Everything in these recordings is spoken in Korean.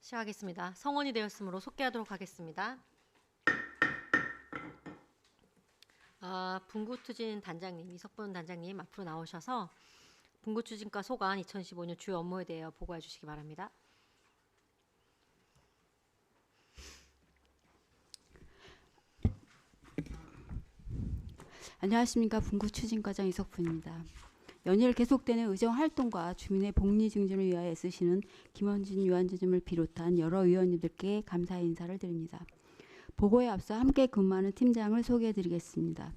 시작하겠습니다. 성원이 되었으므로 속개하도록 하겠습니다. 분구추진 단장님, 이석분 단장님 앞으로 나오셔서 분구추진과 소관 2015년 주요 업무에 대해 보고해 주시기 바랍니다. 안녕하십니까. 분구추진과장 이석분입니다. 연일 계속되는 의정활동과 주민의 복리 증진을 위하여 애쓰시는 김원진 위원장님을 비롯한 여러 위원님들께 감사의 인사를 드립니다. 보고에 앞서 함께 근무하는 팀장을 소개해드리겠습니다.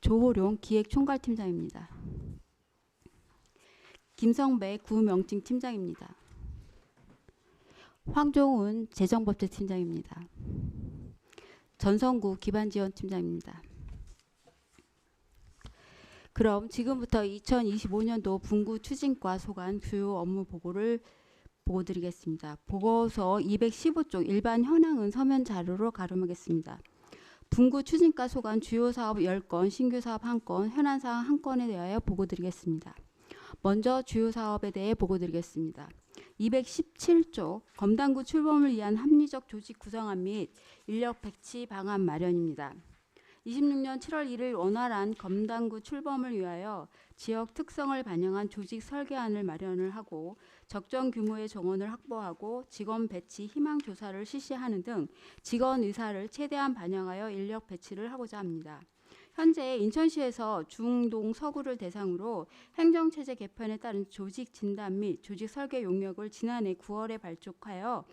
조호룡 기획총괄팀장입니다. 김성배 구명증 팀장입니다. 황종훈 재정법제팀장입니다. 전성구 기반지원팀장입니다. 그럼 지금부터 2025년도 분구추진과 소관 주요 업무 보고를 보고드리겠습니다. 보고서 215쪽 일반 현황은 서면 자료로 가름하겠습니다. 분구추진과 소관 주요 사업 10건, 신규 사업 1건, 현안사항 1건에 대하여 보고드리겠습니다. 먼저 주요 사업에 대해 보고드리겠습니다. 217조 검단구 출범을 위한 합리적 조직 구성안 및 인력 배치 방안 마련입니다. 26년 7월 1일 원활한 검단구 출범을 위하여 지역 특성을 반영한 조직 설계안을 마련을 하고 적정 규모의 정원을 확보하고 직원 배치 희망 조사를 실시하는 등 직원 의사를 최대한 반영하여 인력 배치를 하고자 합니다. 현재 인천시에서 중동 서구를 대상으로 행정체제 개편에 따른 조직 진단 및 조직 설계 용역을 지난해 9월에 발족하여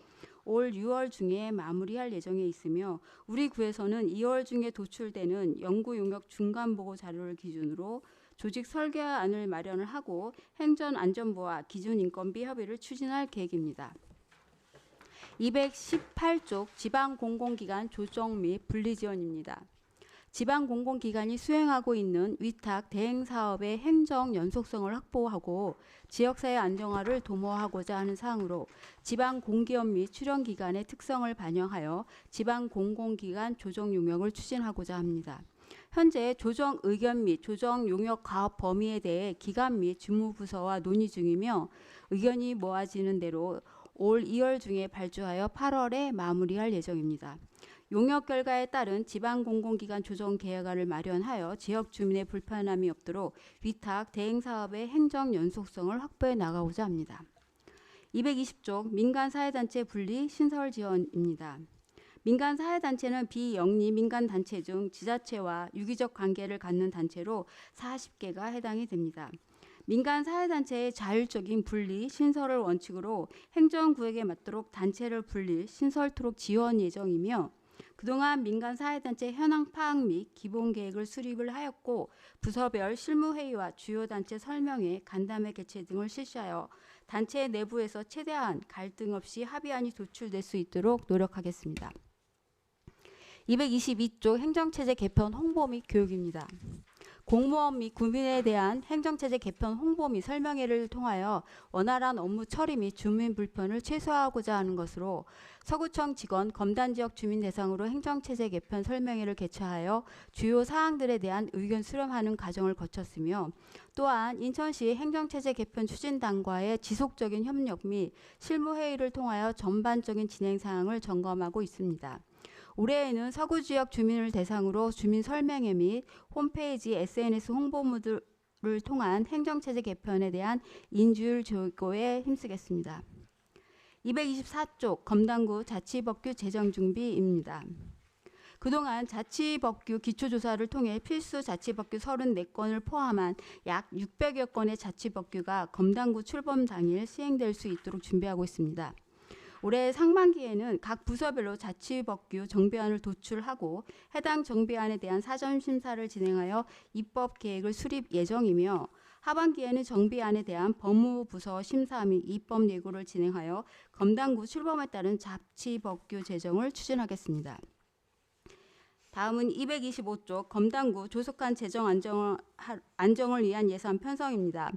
올 6월 중에 마무리할 예정에 있으며 우리 구에서는 2월 중에 도출되는 연구 용역 중간 보고 자료를 기준으로 조직 설계안을 마련을 하고 행정안전부와 기준인건비 협의를 추진할 계획입니다. 218쪽 지방공공기관 조정 및 분리 지원입니다. 지방공공기관이 수행하고 있는 위탁 대행사업의 행정 연속성을 확보하고 지역사회 안정화를 도모하고자 하는 사항으로 지방공기업 및 출연기관의 특성을 반영하여 지방공공기관 조정 용역을 추진하고자 합니다. 현재 조정 의견 및 조정 용역 가업 범위에 대해 기관 및 주무부서와 논의 중이며 의견이 모아지는 대로 올 2월 중에 발주하여 8월에 마무리할 예정입니다. 용역 결과에 따른 지방공공기관 조정 계획안을 마련하여 지역 주민의 불편함이 없도록 위탁 대행사업의 행정 연속성을 확보해 나가고자 합니다. 220쪽 민간사회단체 분리 신설 지원입니다. 민간사회단체는 비영리 민간단체 중 지자체와 유기적 관계를 갖는 단체로 40개가 해당이 됩니다. 민간사회단체의 자율적인 분리, 신설을 원칙으로 행정구역에 맞도록 단체를 분리, 신설토록 지원 예정이며 그동안 민간사회단체 현황 파악 및 기본계획을 수립을 하였고 부서별 실무회의와 주요 단체 설명회, 간담회 개최 등을 실시하여 단체 내부에서 최대한 갈등 없이 합의안이 도출될 수 있도록 노력하겠습니다. 222조 행정체제 개편 홍보 및 교육입니다. 공무원 및 국민에 대한 행정체제 개편 홍보 및 설명회를 통하여 원활한 업무 처리 및 주민 불편을 최소화하고자 하는 것으로 서구청 직원 검단지역 주민 대상으로 행정체제 개편 설명회를 개최하여 주요 사항들에 대한 의견 수렴하는 과정을 거쳤으며 또한 인천시 행정체제 개편 추진단과의 지속적인 협력 및 실무회의를 통하여 전반적인 진행 사항을 점검하고 있습니다. 올해에는 서구지역 주민을 대상으로 주민 설명회 및 홈페이지, SNS 홍보물을 통한 행정체제 개편에 대한 인지율 제고에 힘쓰겠습니다. 224쪽 검단구 자치법규 제정 준비입니다. 그동안 자치법규 기초조사를 통해 필수 자치법규 34건을 포함한 약 600여 건의 자치법규가 검단구 출범 당일 시행될 수 있도록 준비하고 있습니다. 올해 상반기에는 각 부서별로 자치법규 정비안을 도출하고 해당 정비안에 대한 사전심사를 진행하여 입법 계획을 수립 예정이며 하반기에는 정비안에 대한 법무부서 심사 및 입법 예고를 진행하여 검단구 출범에 따른 자치법규 제정을 추진하겠습니다. 다음은 225쪽 검단구 조속한 재정 안정을 위한 예산 편성입니다.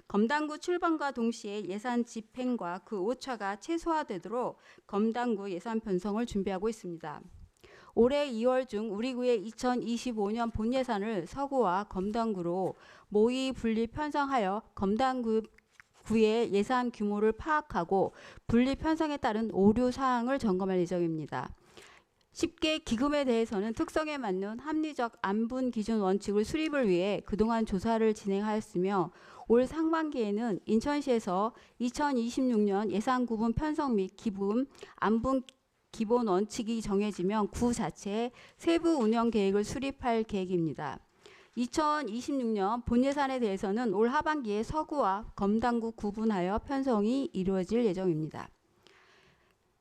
검단구 출범과 동시에 예산 집행과 그 오차가 최소화되도록 검단구 예산 편성을 준비하고 있습니다. 올해 2월 중 우리 구의 2025년 본예산을 서구와 검단구로 모의 분리 편성하여 검단구 구의 예산 규모를 파악하고 분리 편성에 따른 오류 사항을 점검할 예정입니다. 10개 기금에 대해서는 특성에 맞는 합리적 안분 기준 원칙을 수립을 위해 그동안 조사를 진행하였으며 올 상반기에는 인천시에서 2026년 예산 구분 편성 및 기분 안분 기본 원칙이 정해지면 구 자체의 세부 운영 계획을 수립할 계획입니다. 2026년 본예산에 대해서는 올 하반기에 서구와 검당구 구분하여 편성이 이루어질 예정입니다.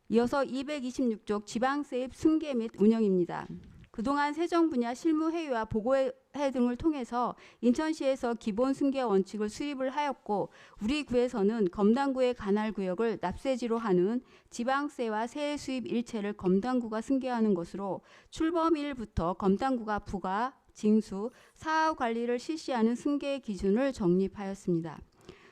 이어서 226쪽 지방세입 승계 및 운영입니다. 그동안 세정 분야 실무 회의와 보고회 등을 통해서 인천시에서 기본 승계 원칙을 수립을 하였고 우리 구에서는 검당구의 관할 구역을 납세지로 하는 지방세와 세액 수입 일체를 검당구가 승계하는 것으로 출범일부터 검당구가 부과, 징수, 사후 관리를 실시하는 승계 기준을 정립하였습니다.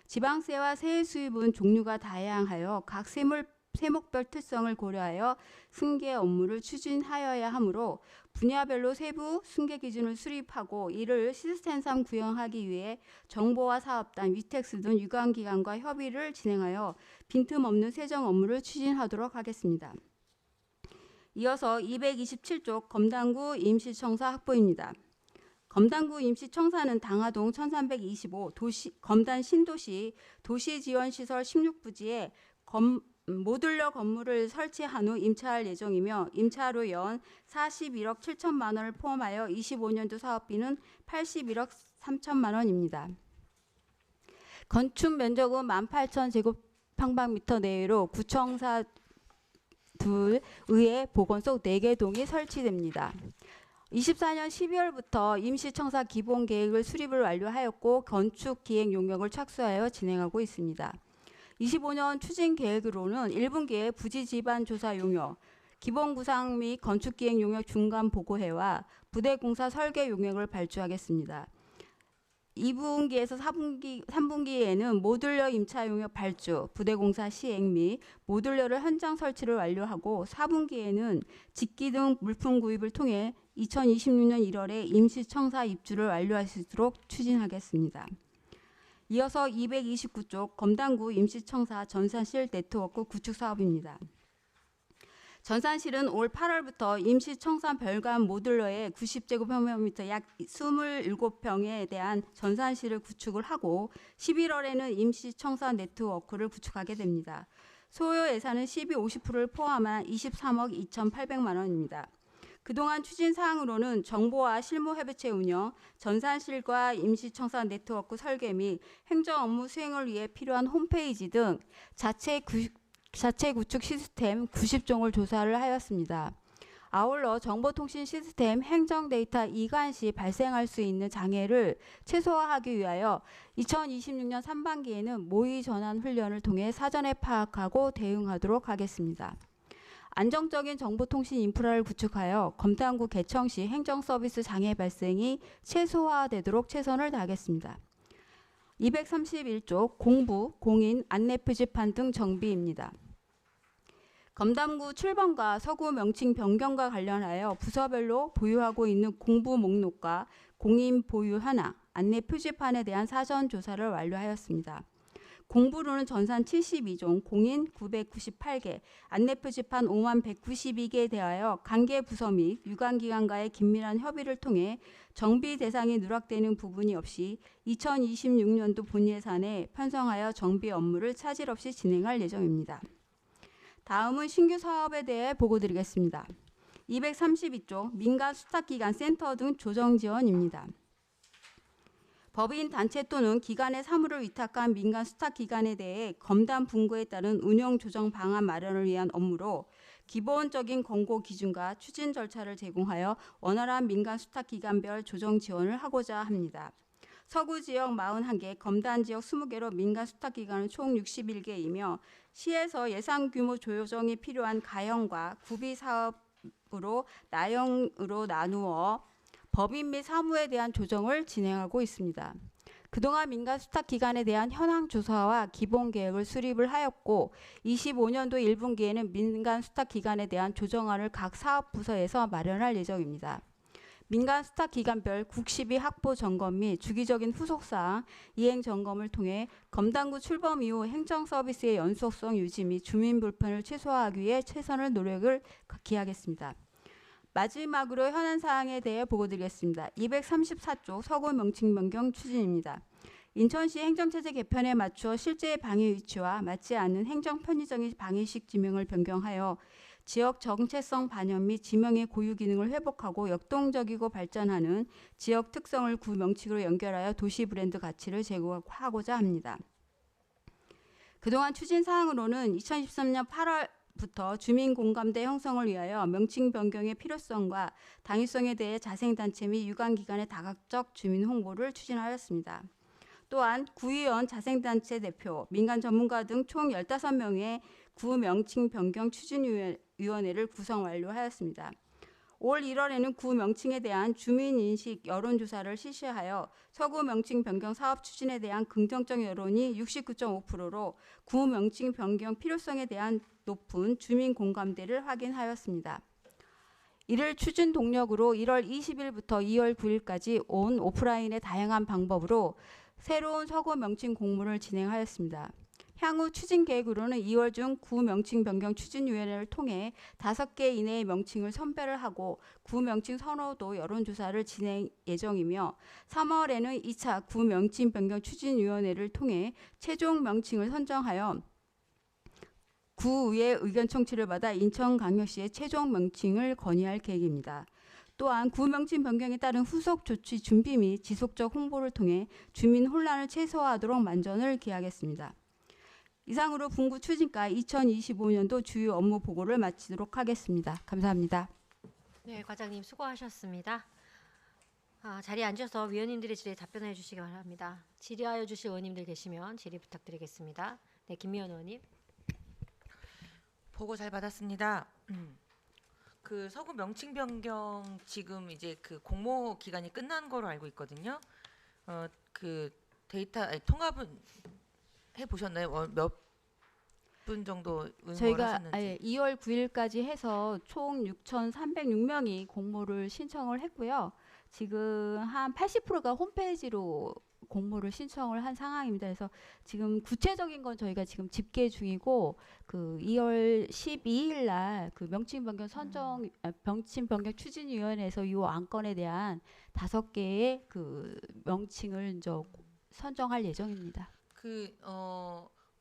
지방세와 세액 수입은 종류가 다양하여 각 세목별 특성을 고려하여 승계 업무를 추진하여야 하므로 분야별로 세부 승계 기준을 수립하고 이를 시스템상 구현하기 위해 정보화 사업단, 위텍스 등 유관기관과 협의를 진행하여 빈틈없는 세정 업무를 추진하도록 하겠습니다. 이어서 227쪽 검당구 임시청사 확보입니다. 검당구 임시청사는 당하동 1325 검단 신도시 도시지원시설 16부지에 모듈러 건물을 설치한 후 임차할 예정이며 임차로 연 41억 7천만 원을 포함하여 25년도 사업비는 81억 3천만 원입니다. 건축 면적은 18,000제곱평방미터 내외로 구청사 둘 의회 보건소 4개 동이 설치됩니다. 24년 12월부터 임시청사 기본계획을 수립을 완료하였고 건축 기획 용역을 착수하여 진행하고 있습니다. 25년 추진 계획으로는 1분기에 부지 지반 조사 용역, 기본 구상 및 건축 기획 용역 중간 보고회와 부대 공사 설계 용역을 발주하겠습니다. 2분기에서 3분기에는 모듈러 임차 용역 발주, 부대 공사 시행 및 모듈러를 현장 설치를 완료하고 4분기에는 직기 등 물품 구입을 통해 2026년 1월에 임시청사 입주를 완료할 수 있도록 추진하겠습니다. 이어서 229쪽 검당구 임시청사 전산실 네트워크 구축 사업입니다. 전산실은 올 8월부터 임시청사 별관 모듈러의 90제곱평방미터 약 27평에 대한 전산실을 구축을 하고 11월에는 임시청사 네트워크를 구축하게 됩니다. 소요 예산은 50%를 포함한 23억 2,800만 원입니다. 그동안 추진 사항으로는 정보와 실무 협의체 운영, 전산실과 임시청사 네트워크 설계 및 행정 업무 수행을 위해 필요한 홈페이지 등 자체 구축 시스템 90종을 조사를 하였습니다. 아울러 정보통신 시스템 행정 데이터 이관 시 발생할 수 있는 장애를 최소화하기 위하여 2026년 3반기에는 모의 전환 훈련을 통해 사전에 파악하고 대응하도록 하겠습니다. 안정적인 정보통신 인프라를 구축하여 검당구 개청 시 행정 서비스 장애 발생이 최소화되도록 최선을 다하겠습니다. 231쪽 공부, 공인, 안내 표지판 등 정비입니다. 검당구 출범과 서구 명칭 변경과 관련하여 부서별로 보유하고 있는 공부 목록과 공인 보유 현황, 안내 표지판에 대한 사전 조사를 완료하였습니다. 공부로는 전산 72종, 공인 998개, 안내 표지판 5만 192개에 대하여 관계 부서 및 유관기관과의 긴밀한 협의를 통해 정비 대상이 누락되는 부분이 없이 2026년도 본예산에 편성하여 정비 업무를 차질 없이 진행할 예정입니다. 다음은 신규 사업에 대해 보고드리겠습니다. 232쪽 민간 수탁기관 센터 등 조정 지원입니다. 법인 단체 또는 기관의 사무를 위탁한 민간 수탁기관에 대해 검단 분고에 따른 운영 조정 방안 마련을 위한 업무로 기본적인 권고 기준과 추진 절차를 제공하여 원활한 민간 수탁기관별 조정 지원을 하고자 합니다. 서구 지역 41개, 검단 지역 20개로 민간 수탁기관은 총 61개이며 시에서 예산 규모 조정이 필요한 가형과 구비 사업으로 나형으로 나누어 법인 및 사무에 대한 조정을 진행하고 있습니다. 그동안 민간 수탁기관에 대한 현황 조사와 기본 계획을 수립을 하였고 25년도 1분기에는 민간 수탁기관에 대한 조정안을 각 사업부서에서 마련할 예정입니다. 민간 스타 기관별 국시비 확보 점검 및 주기적인 후속사항 이행 점검을 통해 검단구 출범 이후 행정 서비스의 연속성 유지 및 주민 불편을 최소화하기 위해 최선의 노력을 기하겠습니다. 마지막으로 현안 사항에 대해 보고드리겠습니다. 234조 서구 명칭 변경 추진입니다. 인천시 행정체제 개편에 맞추어 실제 방위 위치와 맞지 않는 행정 편의적인 방위식 지명을 변경하여 지역 정체성 반영 및 지명의 고유 기능을 회복하고 역동적이고 발전하는 지역 특성을 구 명칭으로 연결하여 도시 브랜드 가치를 제고하고자 합니다. 그동안 추진 사항으로는 2013년 8월부터 주민 공감대 형성을 위하여 명칭 변경의 필요성과 당위성에 대해 자생단체 및 유관기관의 다각적 주민 홍보를 추진하였습니다. 또한 구의원, 자생단체 대표, 민간 전문가 등 총 15명의 구 명칭 변경 추진위원회를 구성 완료하였습니다. 올 1월에는 구 명칭에 대한 주민인식 여론조사를 실시하여 서구 명칭 변경 사업 추진에 대한 긍정적 여론이 69.5%로 구 명칭 변경 필요성에 대한 높은 주민 공감대를 확인하였습니다. 이를 추진 동력으로 1월 20일부터 2월 9일까지 온 오프라인의 다양한 방법으로 새로운 서구 명칭 공모를 진행하였습니다. 향후 추진 계획으로는 2월 중 구 명칭 변경 추진위원회를 통해 5개 이내의 명칭을 선별을 하고 구 명칭 선호도 여론조사를 진행 예정이며 3월에는 2차 구 명칭 변경 추진위원회를 통해 최종 명칭을 선정하여 구의회 의견 청취를 받아 인천광역시의 최종 명칭을 건의할 계획입니다. 또한 구 명칭 변경에 따른 후속 조치 준비 및 지속적 홍보를 통해 주민 혼란을 최소화하도록 만전을 기하겠습니다. 이상으로 분구 추진과 2025년도 주요 업무 보고를 마치도록 하겠습니다. 감사합니다. 네, 과장님 수고하셨습니다. 자리에 앉아서 위원님들의 질의에 답변해 주시기 바랍니다. 질의하여 주실 의원님들 계시면 질의 부탁드리겠습니다. 네, 김미연 의원님. 보고 잘 받았습니다. 그 서구 명칭 변경 지금 이제 그 공모 기간이 끝난 거로 알고 있거든요. 그 데이터 통합은 해 보셨나요? 몇 분 정도 응모를 저희가 하셨는지. 2월 9일까지 해서 총 6,306명이 공모를 신청을 했고요. 지금 한 80%가 홈페이지로 공모를 신청을 한 상황입니다. 그래서 지금 구체적인 건 저희가 지금 집계 중이고 그 2월 12일 날 그 명칭 변경 명칭 변경 추진위원회에서 이 안건에 대한 5개의 그 명칭을 이제 선정할 예정입니다.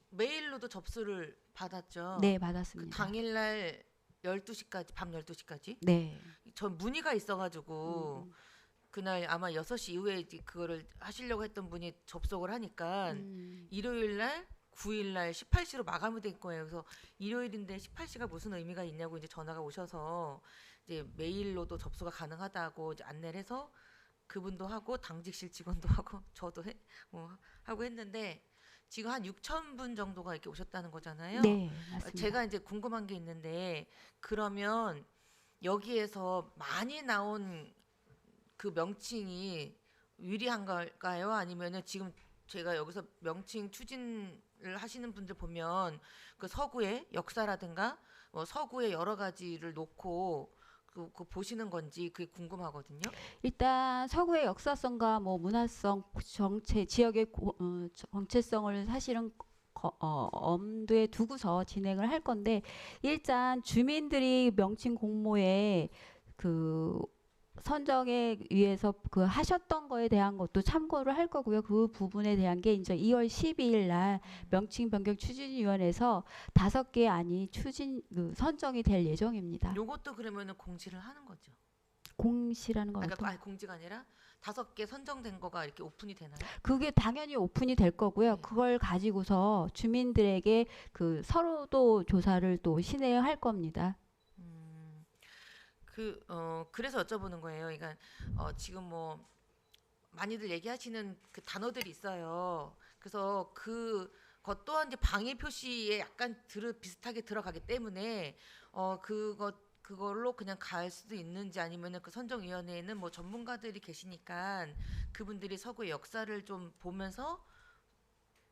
메일로도 접수를 받았죠. 네, 그 받았습니다. 당일날 12시까지 밤 12시까지. 네. 전 문의가 있어가지고 그날 아마 6시 이후에 이제 그거를 하시려고 했던 분이 접속을 하니까 일요일 날 9일 날 18시로 마감이 된 거예요. 그래서 일요일인데 18시가 무슨 의미가 있냐고 이제 전화가 오셔서 이제 메일로도 접수가 가능하다고 이제 안내를 해서 그분도 하고 당직실 직원도 하고 저도 하고 했는데 지금 한 6,000분 정도가 이렇게 오셨다는 거잖아요. 네, 맞습니다. 제가 이제 궁금한 게 있는데 그러면 여기에서 많이 나온 그 명칭이 유리한 걸까요? 아니면은 지금 제가 여기서 명칭 추진을 하시는 분들 보면 그 서구의 역사라든가 서구의 여러 가지를 놓고 그 보시는 건지 그게 궁금하거든요. 일단 서구의 역사성과 뭐 문화성, 지역의 정체성을 사실은 엄두에 두고서 진행을 할 건데 일단 주민들이 명칭 공모에 그 선정에 의해서 그 하셨던 거에 대한 것도 참고를 할 거고요. 그 부분에 대한 게 이제 2월 12일 날 명칭 변경 추진위원회에서 5개 안이 선정이 될 예정입니다. 요것도 그러면은 공지를 하는 거죠. 공시라는 건 아니 공지가 아니라 5개 선정된 거가 이렇게 오픈이 되나요? 그게 당연히 오픈이 될 거고요. 네. 그걸 가지고서 주민들에게 그 서로도 조사를 또 신뢰할 겁니다. 그래서 여쭤보는 거예요. 그러니까 지금 뭐 많이들 얘기하시는 그 단어들이 있어요. 그래서 그것 또한 이제 방해 표시에 약간 비슷하게 들어가기 때문에 그걸로 그냥 갈 수도 있는지 아니면은 그 선정위원회에는 뭐 전문가들이 계시니까 그분들이 서구의 역사를 좀 보면서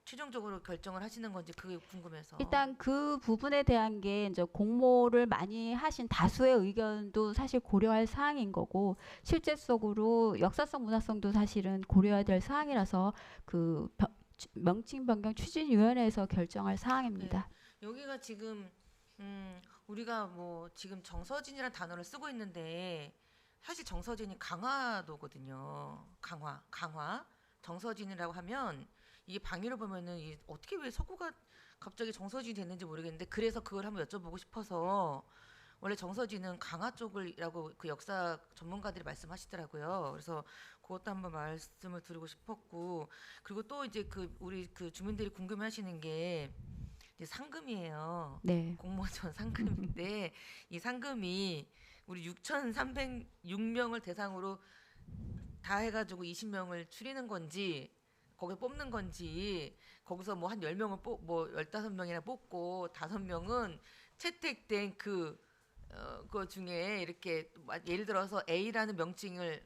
최종적으로 결정을 하시는 건지 그게 궁금해서. 일단 그 부분에 대한 게 이제 공모를 많이 하신 다수의 의견도 사실 고려할 사항인 거고 실제적으로 역사성 문화성도 사실은 고려해야 될 사항이라서 그 명칭 변경 추진위원회에서 결정할 사항입니다. 여기가 지금 우리가 뭐 지금 정서진이라는 단어를 쓰고 있는데 사실 정서진이 강화도거든요. 강화. 정서진이라고 하면 이게 방위로 보면은 어떻게 왜 서구가 갑자기 정서진이 됐는지 모르겠는데 그래서 그걸 한번 여쭤보고 싶어서 원래 정서진은 강화 쪽을이라고 그 역사 전문가들이 말씀하시더라고요. 그래서 그것도 한번 말씀을 드리고 싶었고 그리고 또 이제 그 우리 그 주민들이 궁금해하시는 게 이제 상금이에요. 네. 공모전 상금인데 이 상금이 우리 6,306명을 대상으로 다 해가지고 20명을 추리는 건지 거기 뽑는 건지 거기서 뭐 한 10명을 뭐 15명이나 뽑고 5명은 채택된 그 중에 이렇게 예를 들어서 A라는 명칭을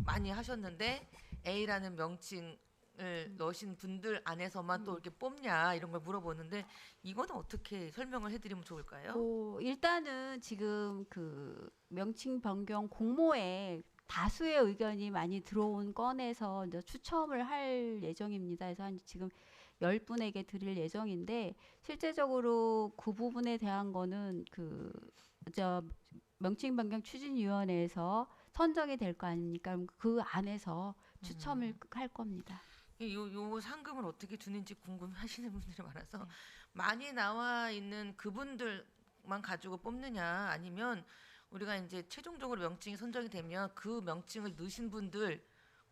많이 하셨는데 A라는 명칭을 넣으신 분들 안에서만 또 이렇게 뽑냐 이런 걸 물어보는데 이거는 어떻게 설명을 해드리면 좋을까요? 일단은 지금 그 명칭 변경 공모에 다수의 의견이 많이 들어온 건에서 이제 추첨을 할 예정입니다. 그래서 한 지금 10분에게 드릴 예정인데 실제적으로 그 부분에 대한 거는 저 명칭 변경 추진위원회에서 선정이 될 거 아닙니까? 그럼 그 안에서 추첨을 할 겁니다. 요 상금을 어떻게 주는지 궁금해하시는 분들이 많아서 많이 나와 있는 그분들만 가지고 뽑느냐 아니면 우리가 이제 최종적으로 명칭이 선정이 되면 그 명칭을 넣으신 분들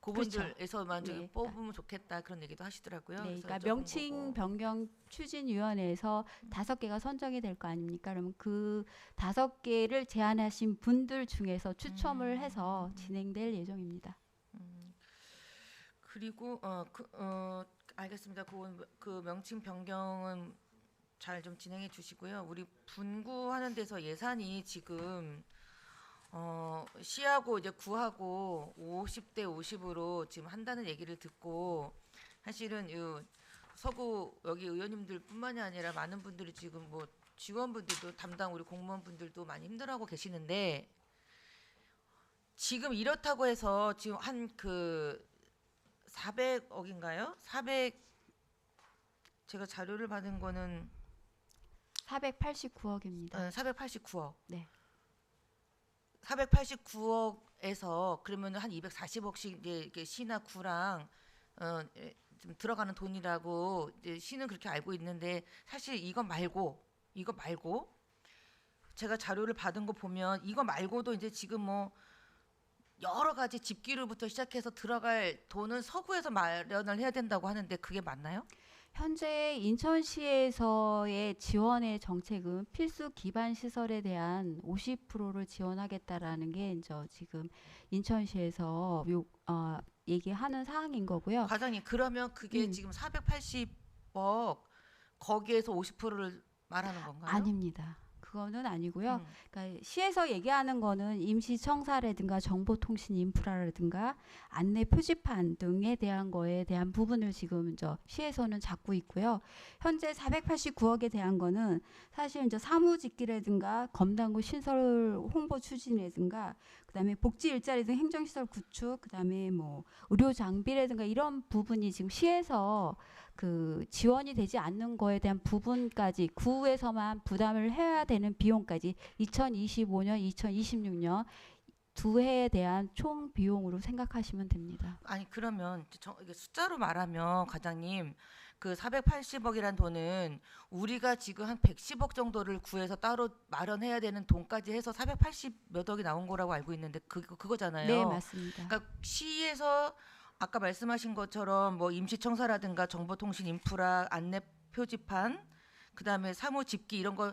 그분들에서만 그렇죠. 좀 네. 뽑으면 좋겠다 그런 얘기도 하시더라고요. 네, 그래서 그러니까 여쭤본 명칭 거고. 변경 추진위원회에서 5개가 선정이 될 거 아닙니까? 그러면 그 5개를 제안하신 분들 중에서 추첨을 해서 진행될 예정입니다. 그리고 알겠습니다. 그 명칭 변경은 잘 좀 진행해 주시고요. 우리 분구하는 데서 예산이 지금 시하고 이제 구하고 50대 50으로 지금 한다는 얘기를 듣고 사실은 서구 여기 의원님들뿐만이 아니라 많은 분들이 지금 뭐 직원분들도 담당 우리 공무원분들도 많이 힘들어하고 계시는데 지금 이렇다고 해서 지금 한 400억인가요? 제가 자료를 받은 거는 489억입니다. 489억. 네. 489억에서 그러면 한 240억씩 이제 시나 구랑 좀 들어가는 돈이라고 이제 시는 그렇게 알고 있는데 사실 이거 말고 제가 자료를 받은 거 보면 이거 말고도 이제 지금 뭐 여러 가지 집기류부터 시작해서 들어갈 돈은 서구에서 마련을 해야 된다고 하는데 그게 맞나요? 현재 인천시에서의 지원의 정책은 필수 기반 시설에 대한 50%를 지원하겠다라는 게 이제 지금 인천시에서 얘기하는 사항인 거고요. 과장님 그러면 그게 지금 480억 거기에서 50%를 말하는 건가요? 아닙니다. 그거는 아니고요. 음. 그러니까 시에서 얘기하는 거는 임시청사라든가 정보통신 인프라라든가 안내 표지판 등에 대한 거에 대한 부분을 지금 시에서는 잡고 있고요. 현재 489억에 대한 거는 사실 이제 사무직기라든가 검단구 신설 홍보 추진이라든가 그다음에 복지 일자리 등 행정시설 구축, 그다음에 뭐 의료 장비라든가 이런 부분이 지금 시에서 지원이 되지 않는 거에 대한 부분까지 구에서만 부담을 해야 되는 비용까지 2025년, 2026년 두 해에 대한 총 비용으로 생각하시면 됩니다. 아니 그러면 이게 숫자로 말하면 과장님 그 480억이란 돈은 우리가 지금 한 110억 정도를 구해서 따로 마련해야 되는 돈까지 해서 480 몇 억이 나온 거라고 알고 있는데 그거잖아요. 네, 맞습니다. 그러니까 시에서 아까 말씀하신 것처럼 뭐 임시청사라든가 정보통신 인프라, 안내 표지판, 그다음에 사무 집기 이런 거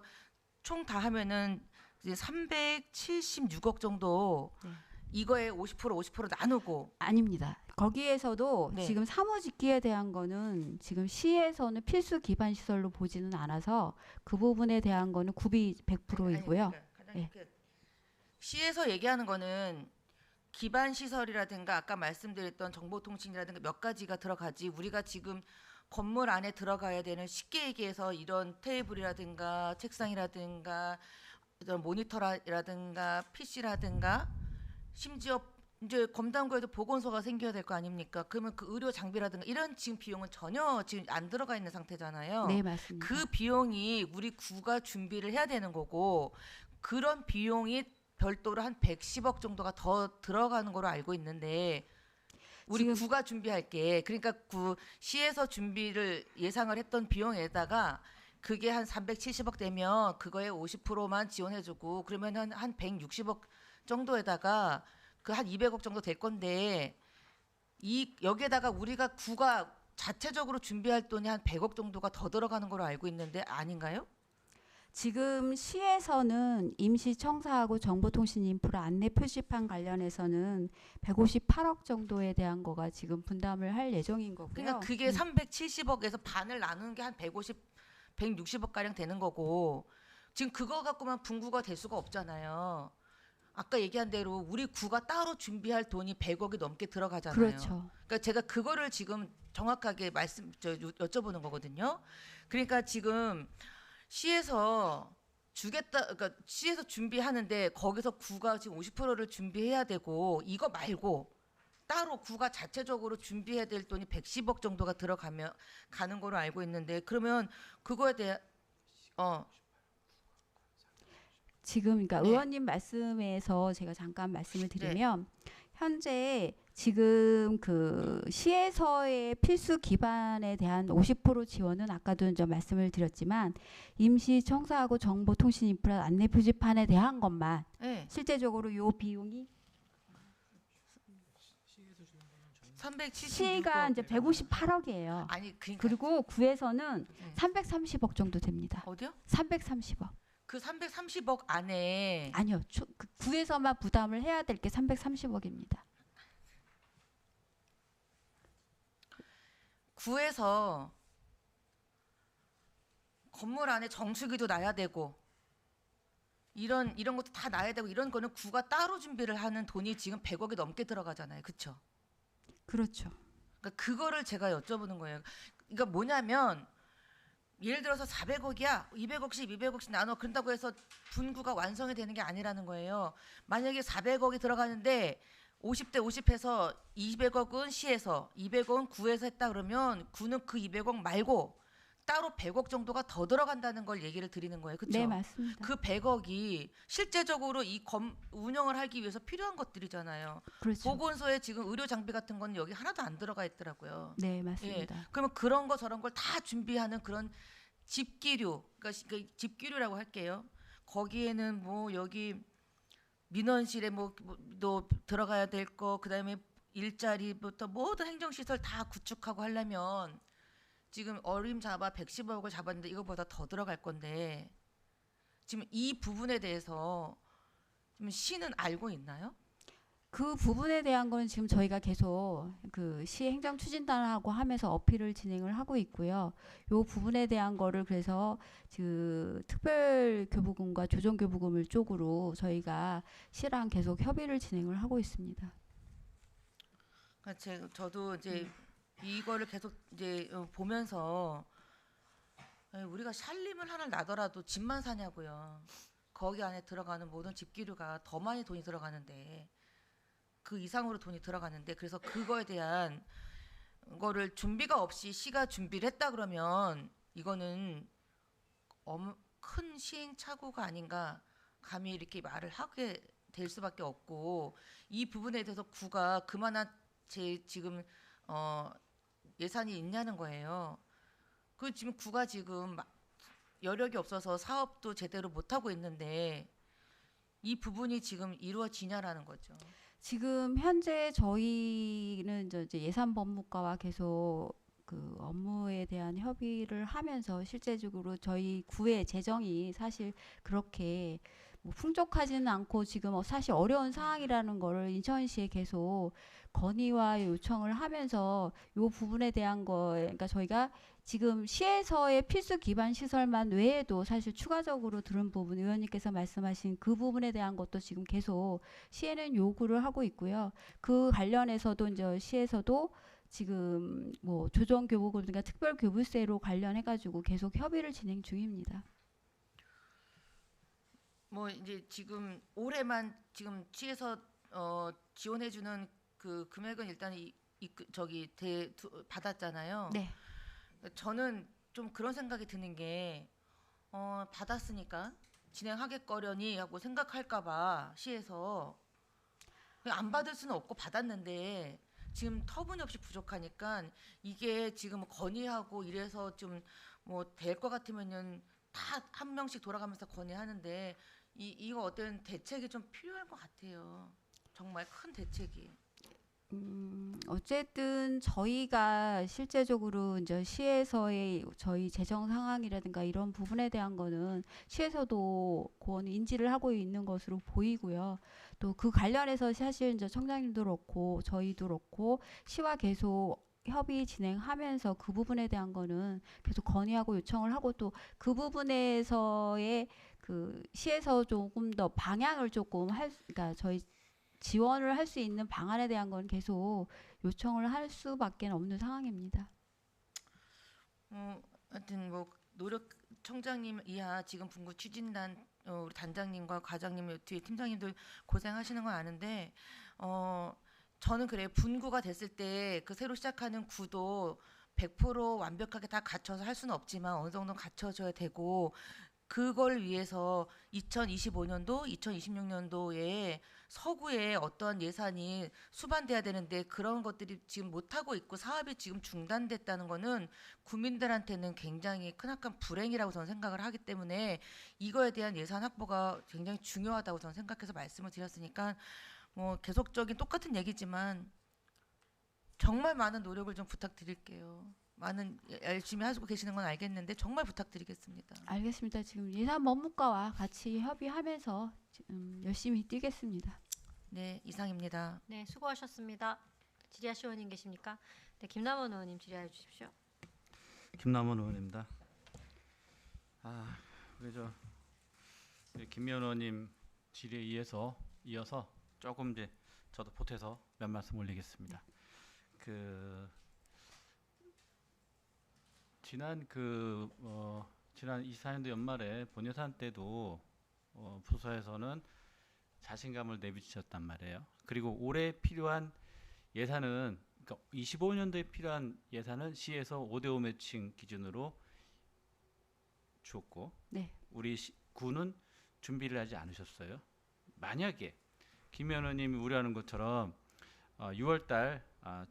총 다 하면은 이제 376억 정도 네. 이거에 50% 나누고 아닙니다. 거기에서도 네. 지금 사무직기에 대한 거는 지금 시에서는 필수 기반 시설로 보지는 않아서 그 부분에 대한 거는 구비 100%이고요. 그러니까 시에서 얘기하는 거는 기반 시설이라든가 아까 말씀드렸던 정보통신이라든가 몇 가지가 들어가지 우리가 지금 건물 안에 들어가야 되는 쉽게 얘기해서 이런 테이블이라든가 책상이라든가 이런 모니터라든가 PC라든가 심지어 이제 검담구에도 보건소가 생겨야 될 거 아닙니까? 그러면 그 의료 장비라든가 이런 지금 비용은 전혀 지금 안 들어가 있는 상태잖아요. 네, 맞습니다. 그 비용이 우리 구가 준비를 해야 되는 거고 그런 비용이 별도로 한 110억 정도가 더 들어가는 거로 알고 있는데 우리 지금- 구가 준비할 게 그러니까 구 시에서 준비를 예상을 했던 비용에다가 그게 한 370억 되면 그거에 50%만 지원해주고 그러면 한 160억 정도에다가 그 한 200억 정도 될 건데 이 여기에다가 우리가 구가 자체적으로 준비할 돈이 한 100억 정도가 더 들어가는 걸로 알고 있는데 아닌가요? 지금 시에서는 임시청사하고 정보통신 인프라 안내 표지판 관련해서는 158억 정도에 대한 거가 지금 분담을 할 예정인 거고요. 그러니까 그게 370억에서 반을 나누는 게 한 150, 160억 가량 되는 거고 지금 그거 갖고만 분구가 될 수가 없잖아요. 아까 얘기한 대로 우리 구가 따로 준비할 돈이 100억이 넘게 들어가잖아요. 그렇죠. 그러니까 제가 그거를 지금 정확하게 여쭤보는 거거든요. 그러니까 지금 시에서 주겠다, 그러니까 시에서 준비하는데 거기서 구가 지금 50%를 준비해야 되고 이거 말고 따로 구가 자체적으로 준비해야 될 돈이 110억 정도가 들어가면 가는 거로 알고 있는데 그러면 그거에 대해 지금 그러니까 네. 의원님 말씀에서 제가 잠깐 말씀을 드리면 현재 지금 그 시에서의 필수 기반에 대한 50% 지원은 아까도 이제 말씀을 드렸지만 임시청사하고 정보통신 인프라 안내 표지판에 대한 것만 네. 실제적으로 요 비용이 376억 시가 이제 158억이에요. 아니 그러니까 그리고 구에서는 네. 330억 정도 됩니다. 어디요? 330억. 그 330억 안에 아니요. 그 구에서만 부담을 해야 될 게 330억입니다. 구에서 건물 안에 정수기도 놔야 되고 이런 것도 다 놔야 되고 이런 거는 구가 따로 준비를 하는 돈이 지금 100억이 넘게 들어가잖아요. 그렇죠? 그렇죠. 그러니까 그거를 제가 여쭤보는 거예요. 그러니까 뭐냐면 예를 들어서 400억이야. 200억씩 200억씩 나눠 그런다고 해서 분구가 완성이 되는 게 아니라는 거예요. 만약에 400억이 들어가는데 50대 50해서 200억은 시에서 200억은 구에서 했다 그러면 구는 그 200억 말고 따로 100억 정도가 더 들어간다는 걸 얘기를 드리는 거예요. 그렇죠? 네, 맞습니다. 그 100억이 실제적으로 이 운영을 하기 위해서 필요한 것들이잖아요. 그렇죠. 보건소에 지금 의료 장비 같은 건 여기 하나도 안 들어가 있더라고요. 네, 맞습니다. 그러면 그런 거 저런 걸 다 준비하는 그런 집기류, 그러니까 집기류라고 할게요. 거기에는 뭐 여기 민원실에 또 들어가야 될 거, 그다음에 일자리부터 모든 행정시설 다 구축하고 하려면 지금 어림잡아 110억을 잡았는데 이거보다 더 들어갈 건데 지금 이 부분에 대해서 지금 시는 알고 있나요? 그 부분에 대한 거는 지금 저희가 계속 그 시 행정 추진단하고 하면서 어필을 진행을 하고 있고요. 요 부분에 대한 거를 그래서 그 특별 교부금과 조정 교부금을 쪽으로 저희가 시랑 계속 협의를 진행을 하고 있습니다. 그러니까 저도 이제 이거를 계속 이제 보면서 우리가 살림을 하나 나더라도 집만 사냐고요. 거기 안에 들어가는 모든 집기류가 더 많이 돈이 들어가는데 그 이상으로 돈이 들어가는데 그래서 그거에 대한 거를 준비가 없이 시가 준비를 했다 그러면 이거는 큰 시행착오가 아닌가 감히 이렇게 말을 하게 될 수밖에 없고 이 부분에 대해서 구가 그만한 지금 예산이 있냐는 거예요. 그 지금 구가 지금 여력이 없어서 사업도 제대로 못 하고 있는데 이 부분이 지금 이루어지냐라는 거죠. 지금 현재 저희는 이제 예산법무과와 계속 그 업무에 대한 협의를 하면서 실제적으로 저희 구의 재정이 사실 그렇게 뭐 풍족하지는 않고 지금 사실 어려운 상황이라는 거를 인천시에 계속 건의와 요청을 하면서 요 부분에 대한 거 그러니까 저희가 지금 시에서의 필수 기반 시설만 외에도 사실 추가적으로 들은 부분 의원님께서 말씀하신 그 부분에 대한 것도 지금 계속 시에는 요구를 하고 있고요. 그 관련해서도 이제 시에서도 지금 뭐 조정교부금과 특별교부세로 관련해가지고 계속 협의를 진행 중입니다. 뭐 이제 지금 올해만 지금 시에서 지원해주는 그 금액은 일단 받았잖아요. 네. 저는 좀 그런 생각이 드는 게 받았으니까 진행하겠거려니 하고 생각할까봐 시에서 그냥 안 받을 수는 없고 받았는데 지금 터무니없이 부족하니까 이게 지금 건의하고 이래서 좀 뭐 될 것 같으면은 다 한 명씩 돌아가면서 건의하는데 이거 어떤 대책이 좀 필요할 것 같아요. 정말 큰 대책이. 어쨌든 저희가 실제적으로 이제 시에서의 저희 재정 상황이라든가 이런 부분에 대한 거는 시에서도 그건 인지를 하고 있는 것으로 보이고요. 또 그 관련해서 사실 이제 청장님도 그렇고 저희도 그렇고 시와 계속 협의 진행하면서 그 부분에 대한 거는 계속 건의하고 요청을 하고 또 그 부분에서의 그 시에서 조금 더 방향을 조금 그러니까 저희 지원을 할 수 있는 방안에 대한 건 계속 요청을 할 수밖에 없는 상황입니다. 하여튼 뭐 노력 청장님 이하 지금 분구 추진단 우리 단장님과 과장님 뒤에 팀장님들 고생하시는 건 아는데 저는 그래요. 분구가 됐을 때 그 새로 시작하는 구도 100% 완벽하게 다 갖춰서 할 수는 없지만 어느 정도 갖춰져야 되고 그걸 위해서 2025년도, 2026년도에 서구에 어떠한 예산이 수반돼야 되는데 그런 것들이 지금 못하고 있고 사업이 지금 중단됐다는 거는 국민들한테는 굉장히 크나큰 불행이라고 저는 생각을 하기 때문에 이거에 대한 예산 확보가 굉장히 중요하다고 저는 생각해서 말씀을 드렸으니까 뭐 계속적인 똑같은 얘기지만 정말 많은 노력을 좀 부탁드릴게요. 많은 열심히 하고 계시는 건 알겠는데 정말 부탁드리겠습니다. 알겠습니다. 지금 예산법무과와 같이 협의하면서 열심히 뛰겠습니다. 네, 이상입니다. 네, 수고하셨습니다. 질의하실 의원님 계십니까? 네, 김남원 의원님 질의해 주십시오. 김남원 의원입니다. 우리 김미연 의원님 질의에 이어서 조금 이제 저도 보태서 몇 말씀 올리겠습니다. 지난 24년도 연말에 본예산 때도 부서에서는 자신감을 내비치셨단 말이에요. 그리고 올해 필요한 예산은 그러니까 25년도에 필요한 예산은 시에서 5대5 매칭 기준으로 주었고 네. 우리 구는 준비를 하지 않으셨어요. 만약에 김 의원님이 우려하는 것처럼 6월달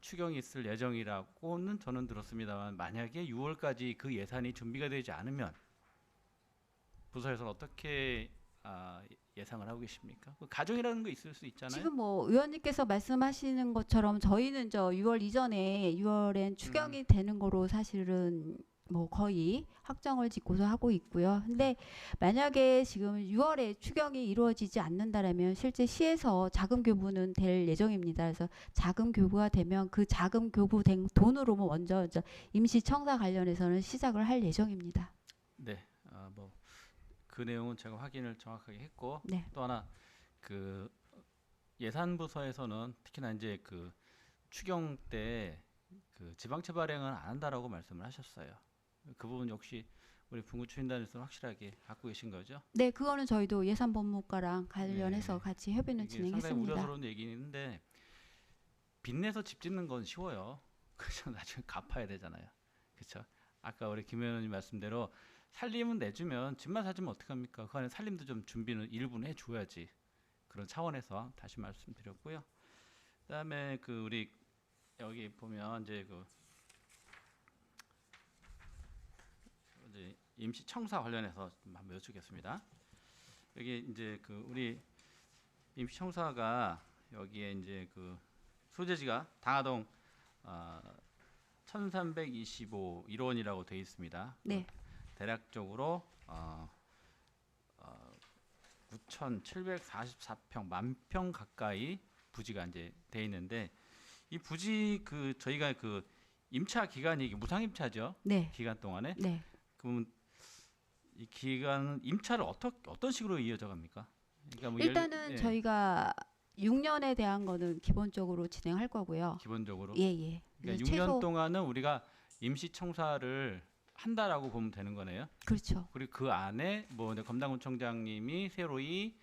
추경이 있을 예정이라고는 저는 들었습니다만 만약에 6월까지 그 예산이 준비가 되지 않으면 부서에서는 어떻게 예상을 하고 계십니까? 가정이라는 거 있을 수 있잖아요. 지금 뭐 의원님께서 말씀하시는 것처럼 저희는 6월 이전에 6월엔 추경이 되는 거로 사실은 뭐 거의 확정을 짓고서 하고 있고요. 근데 만약에 지금 6월에 추경이 이루어지지 않는다라면 실제 시에서 자금 교부는 될 예정입니다. 그래서 자금 교부가 되면 그 자금 교부된 돈으로 먼저 임시 청사 관련해서는 시작을 할 예정입니다. 네, 뭐 그 내용은 제가 확인을 정확하게 했고 네. 또 하나 그 예산부서에서는 특히나 이제 그 추경 때 그 지방채 발행은 안 한다라고 말씀을 하셨어요. 그 부분 역시 우리 분구추진단에서 확실하게 갖고 계신 거죠? 네, 그거는 저희도 예산법무과랑 관련해서 네. 같이 협의는 이게 상당히 진행했습니다. 우려스러운 얘기인데 빚내서 집 짓는 건 쉬워요. 그죠? 나중에 갚아야 되잖아요. 그렇죠? 아까 우리 김 의원님 말씀대로 살림은 내주면 집만 사주면 어떡합니까? 그 안에 살림도 좀 준비는 일부는 해줘야지. 그런 차원에서 다시 말씀드렸고요. 그다음에 우리 여기 보면 이제 이제 임시 청사 관련해서 좀 한번 여쭙겠습니다. 여기 이제 우리 임시 청사가 여기에 이제 소재지가 당하동 1325 1원이라고 되어 있습니다. 네. 대략적으로 9,744평 만평 가까이 부지가 이제 돼 있는데 이 부지 저희가 임차 기간이 이게 무상 임차죠. 네. 기간 동안에. 네. 그러면 이 기간 임차를 어떤 식으로 이어져 갑니까? 그러니까 뭐 일단은 예. 저희가 6년에 대한 거는 기본적으로 진행할 거고요. 기본적으로. 예, 예. 그러니까 최소 6년 동안은 우리가 임시청사를 한다라고 보면 되는 거네요. 그렇죠. 그리고 그 안에 뭐 이제 검단구청장님이 새로이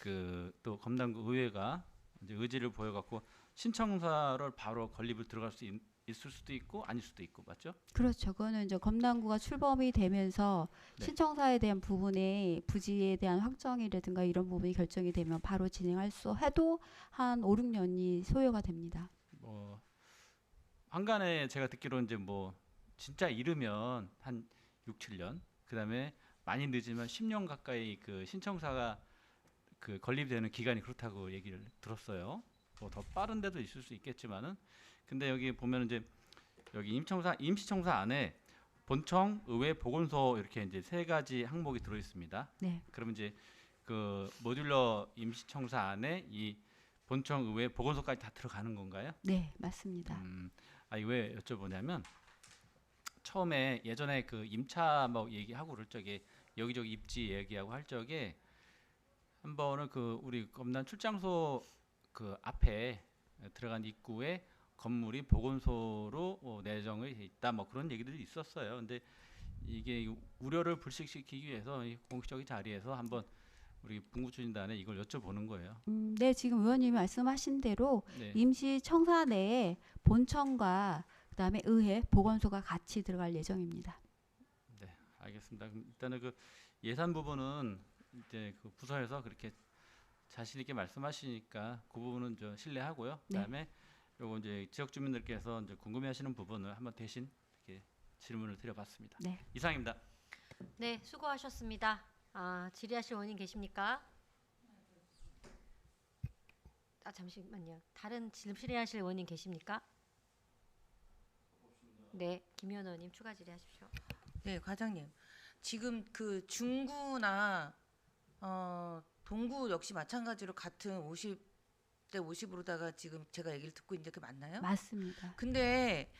그 또 검단구 의회가 이제 의지를 보여갖고 신청사를 바로 건립을 들어갈 수 있을 수도 있고 아닐 수도 있고 맞죠? 그렇죠. 그거는 이제 검단구가 출범이 되면서 네. 신청사에 대한 부분에 부지에 대한 확정이라든가 이런 부분이 결정이 되면 바로 진행할 수 해도 한 5, 6년이 소요가 됩니다. 뭐 한간에 제가 듣기로 이제 뭐 진짜 이르면 한 6, 7년 그다음에 많이 늦으면 10년 가까이 그 신청사가 그 건립되는 기간이 그렇다고 얘기를 들었어요. 뭐 더 빠른 데도 있을 수 있겠지만은 근데 여기 보면 이제 여기 임시청사 안에 본청, 의회, 보건소 이렇게 이제 세 가지 항목이 들어 있습니다. 네. 그러면 이제 그 모듈러 임시청사 안에 이 본청, 의회, 보건소까지 다 들어가는 건가요? 네, 맞습니다. 이거 왜 여쭤보냐면 처음에 예전에 그 임차 뭐 얘기하고 그럴 적에 여기저기 입지 얘기하고 할 적에 한 번은 그 우리 검단 출장소 그 앞에 들어간 입구에 건물이 보건소로 내정이 돼 있다 뭐 그런 얘기들이 있었어요. 근데 이게 우려를 불식시키기 위해서 이 공식적인 자리에서 한번 우리 분구추진단에 이걸 여쭤보는 거예요. 네, 지금 의원님이 말씀하신 대로 네. 임시청사 내에 본청과 그다음에 의회, 보건소가 같이 들어갈 예정입니다. 네, 알겠습니다. 그럼 일단은 그 예산 부분은 이제 그 부서에서 그렇게 자신 있게 말씀하시니까 그 부분은 저 신뢰하고요. 네. 그다음에 요거 이제 지역 주민들께서 이제 궁금해하시는 부분을 한번 대신 이렇게 질문을 드려봤습니다. 네. 이상입니다. 네, 수고하셨습니다. 질의하실 원인 계십니까? 잠시만요. 다른 질의하실 원인 계십니까? 네, 김현 의원님 추가 질의하십시오. 네, 과장님. 지금 그 중구나 동구 역시 마찬가지로 같은 50대 50으로다가 지금 제가 얘기를 듣고 있는데 그게 맞나요? 맞습니다. 근데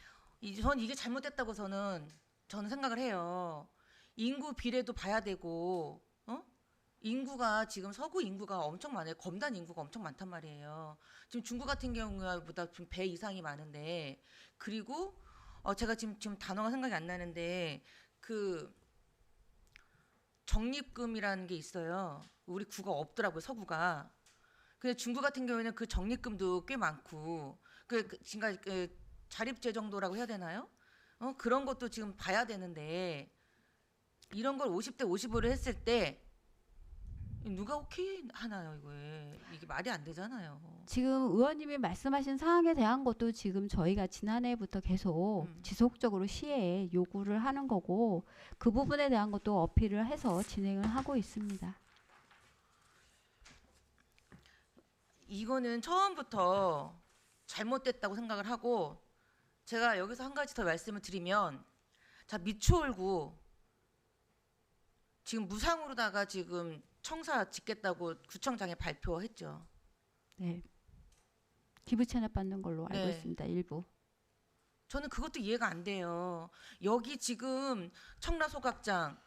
전 이게 잘못됐다고 저는 생각을 해요. 인구 비례도 봐야 되고, 인구가 지금 서구 인구가 엄청 많아요. 검단 인구가 엄청 많단 말이에요. 지금 중구 같은 경우보다 좀 배 이상이 많은데, 그리고 제가 지금 단어가 생각이 안 나는데 그 적립금이라는 게 있어요. 우리 구가 없더라고요, 서구가. 근데 중구 같은 경우에는 그 적립금도 꽤 많고, 지금 자립재 정도라고 해야 되나요? 그런 것도 지금 봐야 되는데 이런 걸 50대 50으로 했을 때 누가 오케이 하나요, 이게 말이 안 되잖아요. 지금 의원님이 말씀하신 사항에 대한 것도 지금 저희가 지난해부터 계속 지속적으로 시에 요구를 하는 거고 그 부분에 대한 것도 어필을 해서 진행을 하고 있습니다. 이거는 처음부터 잘못됐다고 생각을 하고 제가 여기서 한 가지 더 말씀을 드리면 자 미추홀구 지금 무상으로다가 지금 청사 짓겠다고 구청장에 발표했죠. 네. 기부 체납 받는 걸로 알고 네. 있습니다. 일부. 저는 그것도 이해가 안 돼요. 여기 지금 청라소각장,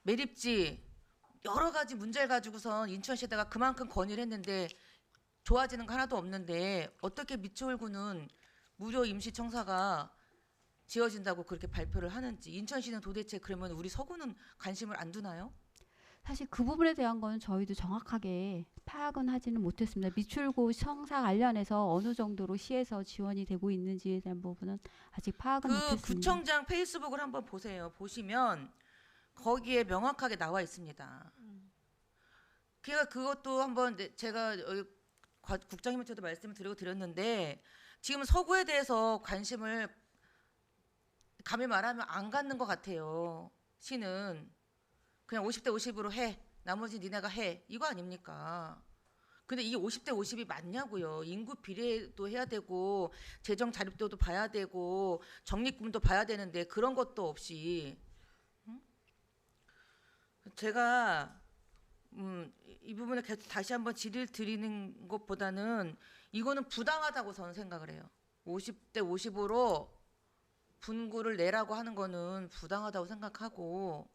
매립지 여러 가지 문제를 가지고선 인천시에다가 그만큼 건의를 했는데 좋아지는 거 하나도 없는데 어떻게 미추홀구는 무료 임시청사가 지어진다고 그렇게 발표를 하는지 인천시는 도대체 그러면 우리 서구는 관심을 안 두나요? 사실 그 부분에 대한 건 저희도 정확하게 파악은 하지는 못했습니다. 미출구 청사 관련해서 어느 정도로 시에서 지원이 되고 있는지에 대한 부분은 아직 파악은 그 못했습니다. 구청장 페이스북을 한번 보세요. 보시면 거기에 명확하게 나와 있습니다. 그러니까 그것도 한번 제가 국장님한테도 말씀을 드렸는데 지금 서구에 대해서 관심을 감히 말하면 안 갖는 것 같아요. 시는 그냥 50대 50으로 해. 나머지 니네가 해. 이거 아닙니까? 근데 이게 50대 50이 맞냐고요. 인구 비례도 해야 되고 재정 자립도도 봐야 되고 적립금도 봐야 되는데 그런 것도 없이 제가 이 부분에 계속 다시 한번 질의를 드리는 것보다는 이거는 부당하다고 저는 생각을 해요. 50대 50으로 분구를 내라고 하는 거는 부당하다고 생각하고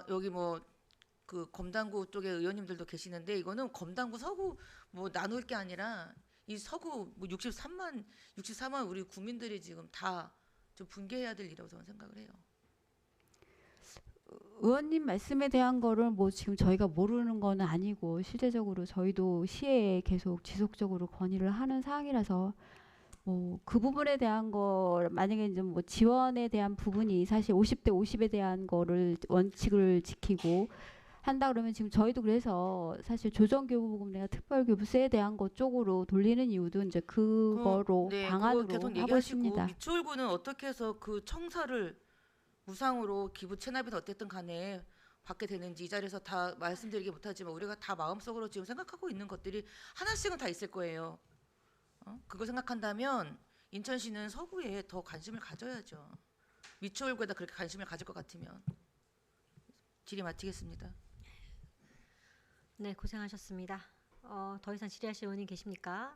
여기 그 검단구 쪽에 의원님들도 계시는데 이거는 검단구 서구 뭐 나눌 게 아니라 이 서구 뭐 64만 우리 국민들이 지금 다 좀 분개해야 될 일이라고 저는 생각을 해요. 의원님 말씀에 대한 거를 뭐 지금 저희가 모르는 건 아니고 실제적으로 저희도 시에에 계속 지속적으로 건의를 하는 사항이라서 뭐 그 부분에 대한 거 만약에 이제 뭐 지원에 대한 부분이 사실 50대 50에 대한 거를 원칙을 지키고 한다 그러면 지금 저희도 그래서 사실 조정교부금리나 특별교부세에 대한 것 쪽으로 돌리는 이유도 이제 그거로 네, 방안으로 그거 계속 하고 얘기하시고 있습니다. 미추홀구는 어떻게 해서 그 청사를 무상으로 기부 체납이든 어쨌든 간에 받게 되는지 이 자리에서 다 말씀드리기 못하지만 우리가 다 마음속으로 지금 생각하고 있는 것들이 하나씩은 다 있을 거예요. 그거 생각한다면 인천시는 서구에 더 관심을 가져야죠. 미추홀구에다 그렇게 관심을 가질 것 같으면. 질의 마치겠습니다. 네, 고생하셨습니다. 더 이상 질의하실 의원님 계십니까?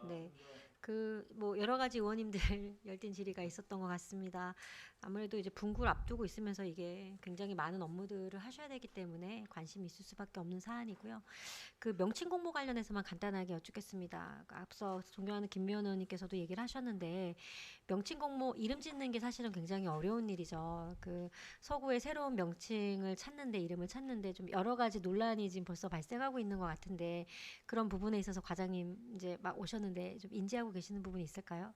네. 그 뭐 여러 가지 의원님들 열띤 질의가 있었던 것 같습니다. 아무래도 이제 분구를 앞두고 있으면서 이게 굉장히 많은 업무들을 하셔야 되기 때문에 관심이 있을 수밖에 없는 사안이고요. 그 명칭 공모 관련해서만 간단하게 여쭙겠습니다. 앞서 존경하는 김미연 의원님께서도 얘기를 하셨는데 명칭 공모 이름 짓는 게 사실은 굉장히 어려운 일이죠. 그 서구의 새로운 명칭을 찾는데 이름을 찾는데 좀 여러 가지 논란이 지금 벌써 발생하고 있는 것 같은데 그런 부분에 있어서 과장님 이제 막 오셨는데 좀 인지하고 계시는 부분이 있을까요?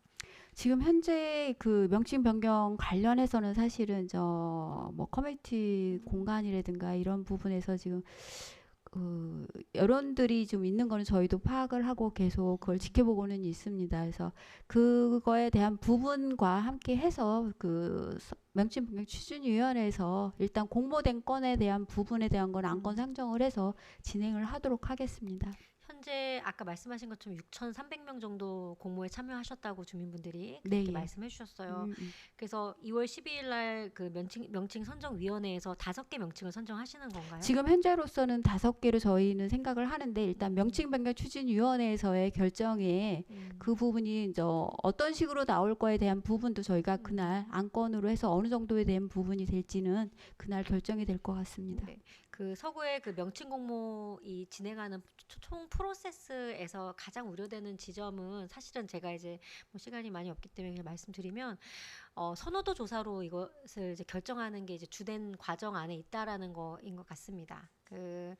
지금 현재 그 명칭 변경 관련해서는 사실은 저 뭐 커뮤니티 공간이라든가 이런 부분에서 지금 여론들이 좀 있는 거는 저희도 파악을 하고 계속 그걸 지켜보고는 있습니다. 그래서 그거에 대한 부분과 함께 해서 그 명칭 변경 추진위원회에서 일단 공모된 건에 대한 부분에 대한 건 안건 상정을 해서 진행을 하도록 하겠습니다. 현재 아까 말씀하신 것처럼 6,300명 정도 공모에 참여하셨다고 주민분들이 네, 그렇게 예. 말씀해 주셨어요. 그래서 2월 12일 날 그 명칭 선정위원회에서 5개 명칭을 선정하시는 건가요? 지금 현재로서는 5개로 저희는 생각을 하는데 일단 명칭 변경 추진위원회에서의 결정에 그 부분이 이제 어떤 식으로 나올 거에 대한 부분도 저희가 그날 안건으로 해서 어느 정도에 대한 부분이 될지는 그날 결정이 될 것 같습니다. 네. 그 서구의 그 명칭 공모 이 진행하는 총 프로세스에서 가장 우려되는 지점은 사실은 제가 이제 뭐 시간이 많이 없기 때문에 그냥 말씀드리면 선호도 조사로 이것을 이제 결정하는 게 이제 주된 과정 안에 있다라는 거인 것 같습니다. 그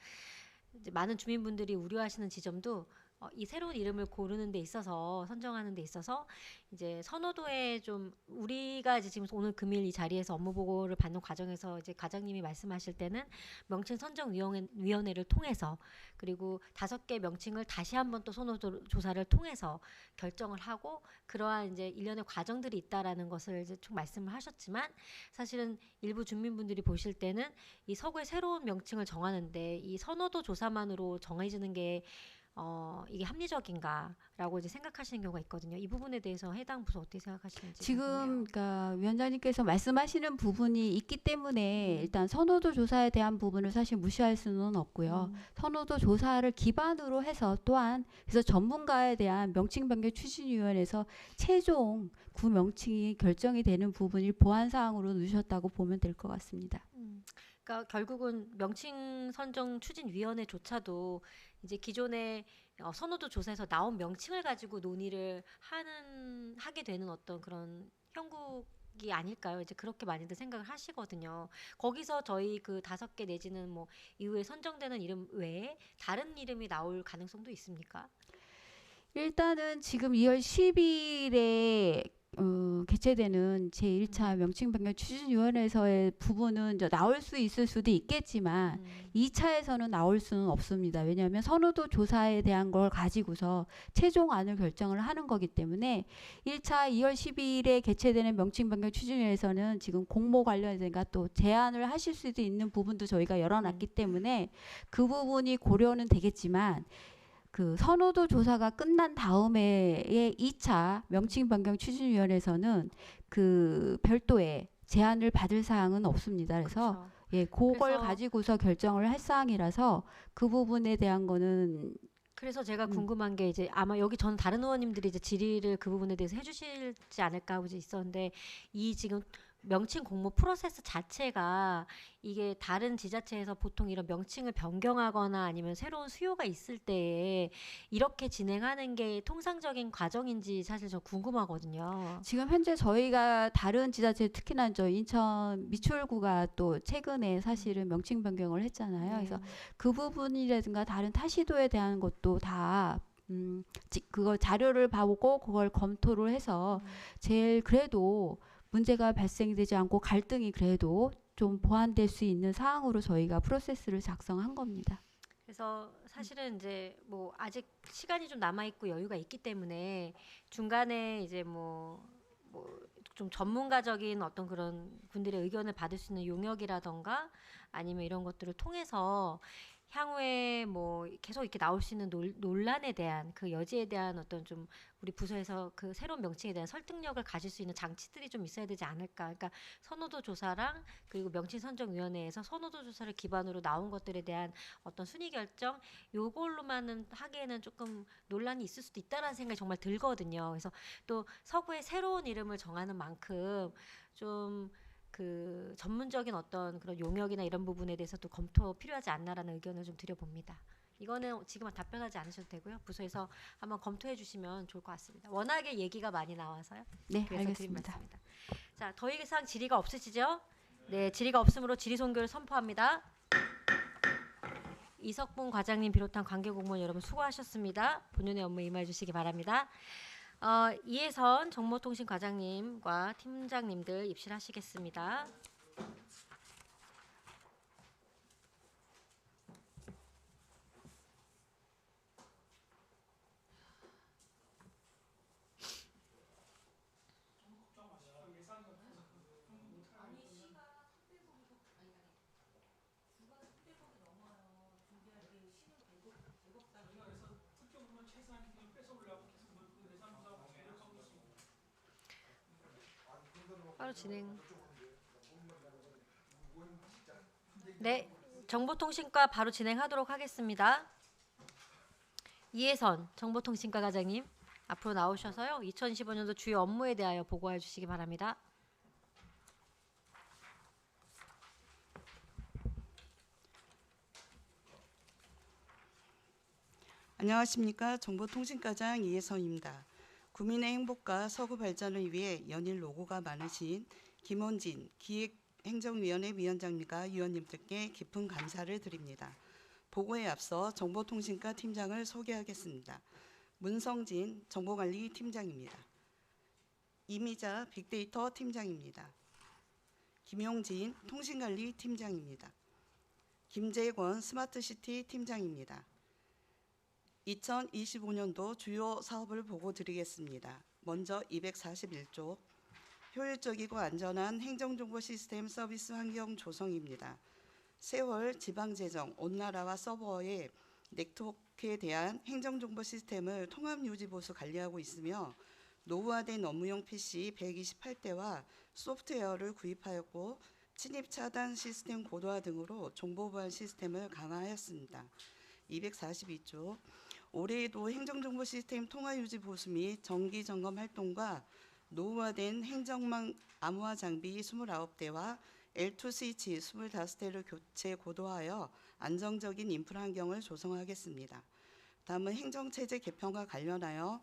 이제 많은 주민분들이 우려하시는 지점도 이 새로운 이름을 고르는 데 있어서 선정하는 데 있어서 이제 선호도에 좀 우리가 이제 지금 오늘 금일 이 자리에서 업무 보고를 받는 과정에서 이제 과장님이 말씀하실 때는 명칭 선정위원회를 통해서 그리고 5개 명칭을 다시 한번 또 선호도 조사를 통해서 결정을 하고 그러한 이제 일련의 과정들이 있다라는 것을 이제 쭉 말씀을 하셨지만 사실은 일부 주민분들이 보실 때는 이 서구의 새로운 명칭을 정하는데 이 선호도 조사만으로 정해지는 게 이게 합리적인가라고 이제 생각하시는 경우가 있거든요. 이 부분에 대해서 해당 부서 어떻게 생각하시는지 지금 궁금해요. 그러니까 위원장님께서 말씀하시는 부분이 있기 때문에 일단 선호도 조사에 대한 부분을 사실 무시할 수는 없고요. 선호도 조사를 기반으로 해서 또한 그래서 전문가에 대한 명칭 변경 추진위원회에서 최종 구 명칭이 결정이 되는 부분을 보완 사항으로 넣으셨다고 보면 될 것 같습니다. 그러니까 결국은 명칭 선정 추진위원회조차도 이제 기존의 선호도 조사에서 나온 명칭을 가지고 논의를 하게 되는 어떤 그런 형국이 아닐까요? 이제 그렇게 많이들 생각을 하시거든요. 거기서 저희 그 5개 내지는 뭐 이후에 선정되는 이름 외에 다른 이름이 나올 가능성도 있습니까? 일단은 지금 2월 10일에 개최되는 제1차 명칭 변경 추진위원회에서의 부분은 이제 나올 수 있을 수도 있겠지만 2차에서는 나올 수는 없습니다. 왜냐하면 선호도 조사에 대한 걸 가지고서 최종안을 결정을 하는 거기 때문에 1차 2월 12일에 개최되는 명칭 변경 추진위원회에서는 지금 공모 관련해서 또 제안을 하실 수도 있는 부분도 저희가 열어놨기 때문에 그 부분이 고려는 되겠지만 그 선호도 조사가 끝난 다음에의 2차 명칭 변경 추진위원회에서는 그 별도의 제안을 받을 사항은 없습니다. 그래서 그렇죠. 예, 그걸 그래서 가지고서 결정을 할 사항이라서 그 부분에 대한 거는 그래서 제가 궁금한 게 이제 아마 여기 저는 다른 의원님들이 이제 질의를 그 부분에 대해서 해주실지 않을까 하고 이제 있었는데 이 지금 명칭 공모 프로세스 자체가 이게 다른 지자체에서 보통 이런 명칭을 변경하거나 아니면 새로운 수요가 있을 때에 이렇게 진행하는 게 통상적인 과정인지 사실 저 궁금하거든요. 지금 현재 저희가 다른 지자체 특히나 저 인천 미추홀구가 또 최근에 사실은 명칭 변경을 했잖아요. 그래서 그 부분이라든가 다른 타시도에 대한 것도 다 그걸 자료를 봐보고 그걸 검토를 해서 제일 그래도 문제가 발생되지 않고 갈등이 그래도 좀 보완될 수 있는 사항으로 저희가 프로세스를 작성한 겁니다. 그래서 사실은 이제 뭐 아직 시간이 좀 남아 있고 여유가 있기 때문에 중간에 이제 뭐 좀 전문가적인 어떤 그런 분들의 의견을 받을 수 있는 용역이라던가 아니면 이런 것들을 통해서 향후에 뭐 계속 이렇게 나올 수 있는 논란에 대한 그 여지에 대한 어떤 좀 우리 부서에서 그 새로운 명칭에 대한 설득력을 가질 수 있는 장치들이 좀 있어야 되지 않을까. 그러니까 선호도 조사랑 그리고 명칭 선정위원회에서 선호도 조사를 기반으로 나온 것들에 대한 어떤 순위 결정 요걸로만은 하기에는 조금 논란이 있을 수도 있다라는 생각이 정말 들거든요. 그래서 또 서구의 새로운 이름을 정하는 만큼 좀 그 전문적인 어떤 그런 용역이나 이런 부분에 대해서도 검토 필요하지 않나라는 의견을 좀 드려봅니다. 이거는 지금은 답변하지 않으셔도 되고요. 부서에서 한번 검토해 주시면 좋을 것 같습니다. 워낙에 얘기가 많이 나와서요. 네, 그래서 드린 알겠습니다. 말씀입니다. 자, 더 이상 질의가 없으시죠? 네, 질의가 없으므로 질의 종결을 선포합니다. 이석봉 과장님 비롯한 관계 공무원 여러분 수고하셨습니다. 본연의 업무에 임해 주시기 바랍니다. 이혜선 정보통신 과장님과 팀장님들 입실하시겠습니다. 바로 진행. 네, 정보통신과 바로 진행하도록 하겠습니다. 이혜선 정보통신과 과장님 앞으로 나오셔서요. 2015년도 주요 업무에 대하여 보고해 주시기 바랍니다. 안녕하십니까. 정보통신과장 이혜선입니다. 구민의 행복과 서구 발전을 위해 연일 노고가 많으신 김원진 기획행정위원회 위원장님과 위원님들께 깊은 감사를 드립니다. 보고에 앞서 정보통신과 팀장을 소개하겠습니다. 문성진 정보관리 팀장입니다. 이미자 빅데이터 팀장입니다. 김용진 통신관리 팀장입니다. 김재권 스마트시티 팀장입니다. 2025년도 주요 사업을 보고 드리겠습니다. 먼저 241조 효율적이고 안전한 행정정보 시스템 서비스 환경 조성입니다. 세월 지방재정 온나라와 서버의 네트워크에 대한 행정정보 시스템을 통합유지보수 관리하고 있으며 노후화된 업무용 PC 128대와 소프트웨어를 구입하였고 침입 차단 시스템 고도화 등으로 정보 보안 시스템을 강화하였습니다. 242조 올해에도 행정정보 시스템 통합유지 보수 및 정기 점검 활동과 노후화된 행정망 암호화 장비 29대와 L2 스위치 25대를 교체 고도화하여 안정적인 인프라 환경을 조성하겠습니다. 다음은 행정체제 개편과 관련하여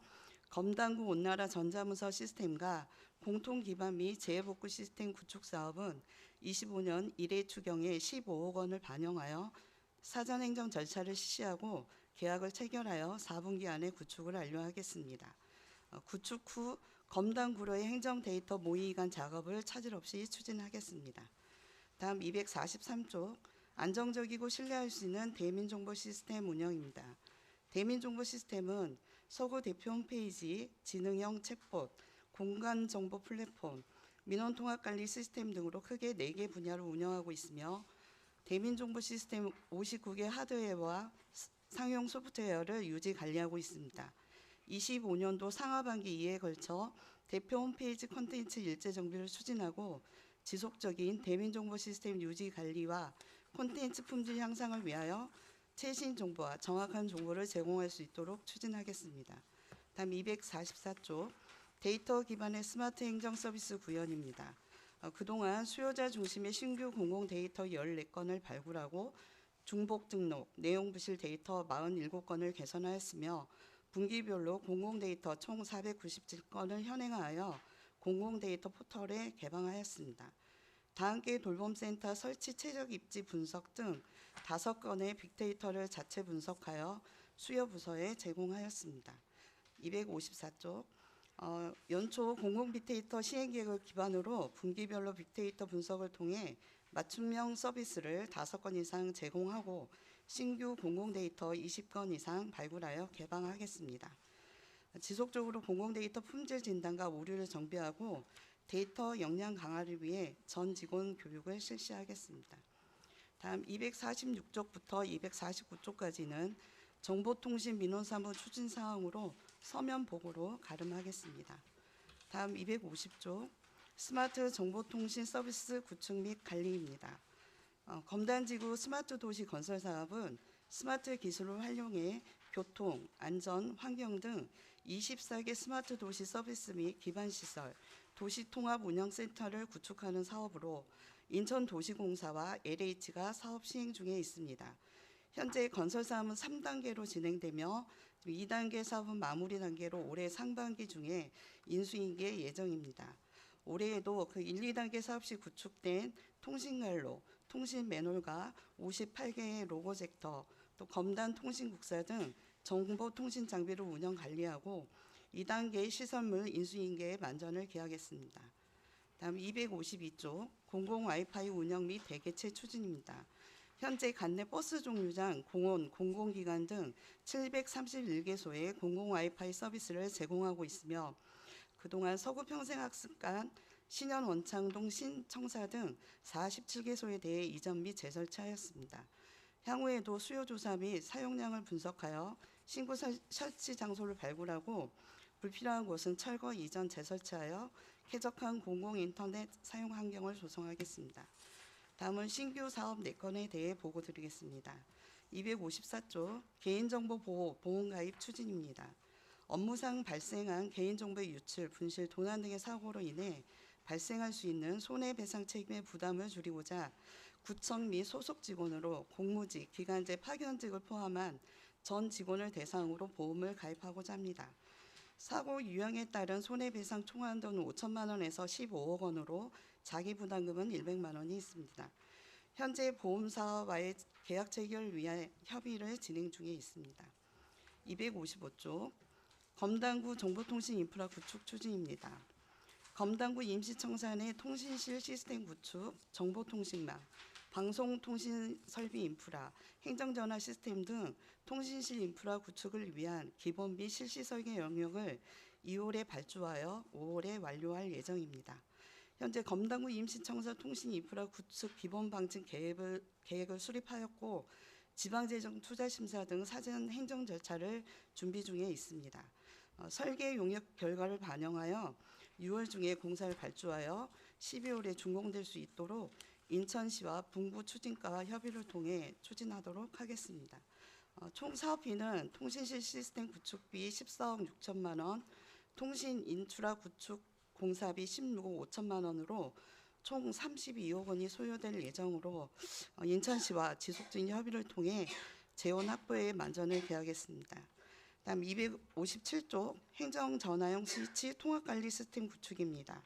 검당구 온나라 전자문서 시스템과 공통기반 및 재해복구 시스템 구축 사업은 25년 1회 추경에 15억 원을 반영하여 사전 행정 절차를 실시하고 계약을 체결하여 4분기 안에 구축을 완료하겠습니다. 구축 후 검당구로의 행정 데이터 모의 간 작업을 차질 없이 추진하겠습니다. 다음 243조 안정적이고 신뢰할 수 있는 대민정보 시스템 운영입니다. 대민정보 시스템은 서구 대표 홈페이지, 지능형 챗봇, 공간정보 플랫폼, 민원통합관리 시스템 등으로 크게 4개 분야를 운영하고 있으며 대민정보 시스템 59개 하드웨어와 상용 소프트웨어를 유지 관리하고 있습니다. 25년도 상하반기 이에 걸쳐 대표 홈페이지 콘텐츠 일제 정비를 추진하고 지속적인 대민정보 시스템 유지 관리와 콘텐츠 품질 향상을 위하여 최신 정보와 정확한 정보를 제공할 수 있도록 추진하겠습니다. 다음 244조 데이터 기반의 스마트 행정 서비스 구현입니다. 그동안 수요자 중심의 신규 공공 데이터 14건을 발굴하고 중복 등록, 내용 부실 데이터 47건을 개선하였으며 분기별로 공공 데이터 총 497건을 현행하여 공공 데이터 포털에 개방하였습니다. 다함께 돌봄센터 설치 최적 입지 분석 등 5건의 빅데이터를 자체 분석하여 수요 부서에 제공하였습니다. 254쪽 연초 공공 빅데이터 시행 계획을 기반으로 분기별로 빅데이터 분석을 통해 맞춤형 서비스를 5건 이상 제공하고 신규 공공 데이터 20건 이상 발굴하여 개방하겠습니다. 지속적으로 공공 데이터 품질 진단과 오류를 정비하고 데이터 역량 강화를 위해 전 직원 교육을 실시하겠습니다. 다음 246쪽부터 249쪽까지는 정보통신민원사무 추진사항으로 서면 보고로 가름하겠습니다. 다음 250쪽 스마트 정보통신 서비스 구축 및 관리입니다. 검단지구 스마트 도시 건설 사업은 스마트 기술을 활용해 교통, 안전, 환경 등 24개 스마트 도시 서비스 및 기반시설, 도시통합운영센터를 구축하는 사업으로 인천도시공사와 LH가 사업 시행 중에 있습니다. 현재 건설 사업은 3단계로 진행되며 2단계 사업은 마무리 단계로 올해 상반기 중에 인수인계 예정입니다. 올해에도 그 1, 2단계 사업 시 구축된 통신관로, 통신 맨홀과 58개의 로고젝터, 또 검단 통신국사 등 정보통신 장비를 운영 관리하고 2단계 시설물 인수인계에 만전을 기하겠습니다. 다음 252쪽 공공 와이파이 운영 및 대개체 추진입니다. 현재 관내 버스 종류장, 공원, 공공기관 등 731개소의 공공 와이파이 서비스를 제공하고 있으며 그동안 서구평생학습관, 신현원창동 신청사 등 47개소에 대해 이전 및 재설치하였습니다. 향후에도 수요조사 및 사용량을 분석하여 신규 설치 장소를 발굴하고 불필요한 곳은 철거 이전 재설치하여 쾌적한 공공인터넷 사용 환경을 조성하겠습니다. 다음은 신규 사업 4건에 대해 보고 드리겠습니다. 254조 개인정보 보호, 보험가입 추진입니다. 업무상 발생한 개인정보의 유출, 분실, 도난 등의 사고로 인해 발생할 수 있는 손해배상 책임의 부담을 줄이고자 구청 및 소속 직원으로 공무직, 기간제, 파견직을 포함한 전 직원을 대상으로 보험을 가입하고자 합니다. 사고 유형에 따른 손해배상 총한도는 5천만 원에서 15억 원으로 자기 부담금은 100만 원이 있습니다. 현재 보험사와의 계약 체결을 위한 협의를 진행 중에 있습니다. 255조 검단구 정보통신 인프라 구축 추진입니다. 검단구 임시청사 내 통신실 시스템 구축, 정보통신망, 방송통신 설비 인프라, 행정전화 시스템 등 통신실 인프라 구축을 위한 기본 및 실시 설계 영역을 2월에 발주하여 5월에 완료할 예정입니다. 현재 검단구 임시청사 통신 인프라 구축 기본 방침 계획을 수립하였고 지방재정투자심사 등 사전 행정 절차를 준비 중에 있습니다. 설계 용역 결과를 반영하여 6월 중에 공사를 발주하여 12월에 준공될 수 있도록 인천시와 분부 추진과와 협의를 통해 추진하도록 하겠습니다. 총 사업비는 통신실 시스템 구축비 14억 6천만 원, 통신 인프라 구축 공사비 16억 5천만 원으로 총 32억 원이 소요될 예정으로 인천시와 지속적인 협의를 통해 재원 확보에 만전을 기하겠습니다. 다음 257조 행정전화용 스위치 통합관리 시스템 구축입니다.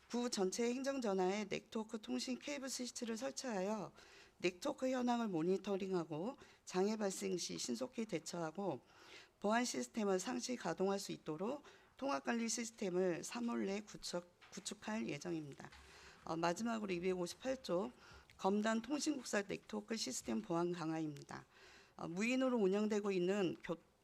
구 전체 행정전화에 네트워크 통신 케이블 스위치를 설치하여 네트워크 현황을 모니터링하고 장애 발생 시 신속히 대처하고 보안 시스템을 상시 가동할 수 있도록 통합관리 시스템을 3월 내 구축할 예정입니다. 마지막으로 258조 검단 통신국사 네트워크 시스템 보안 강화입니다. 무인으로 운영되고 있는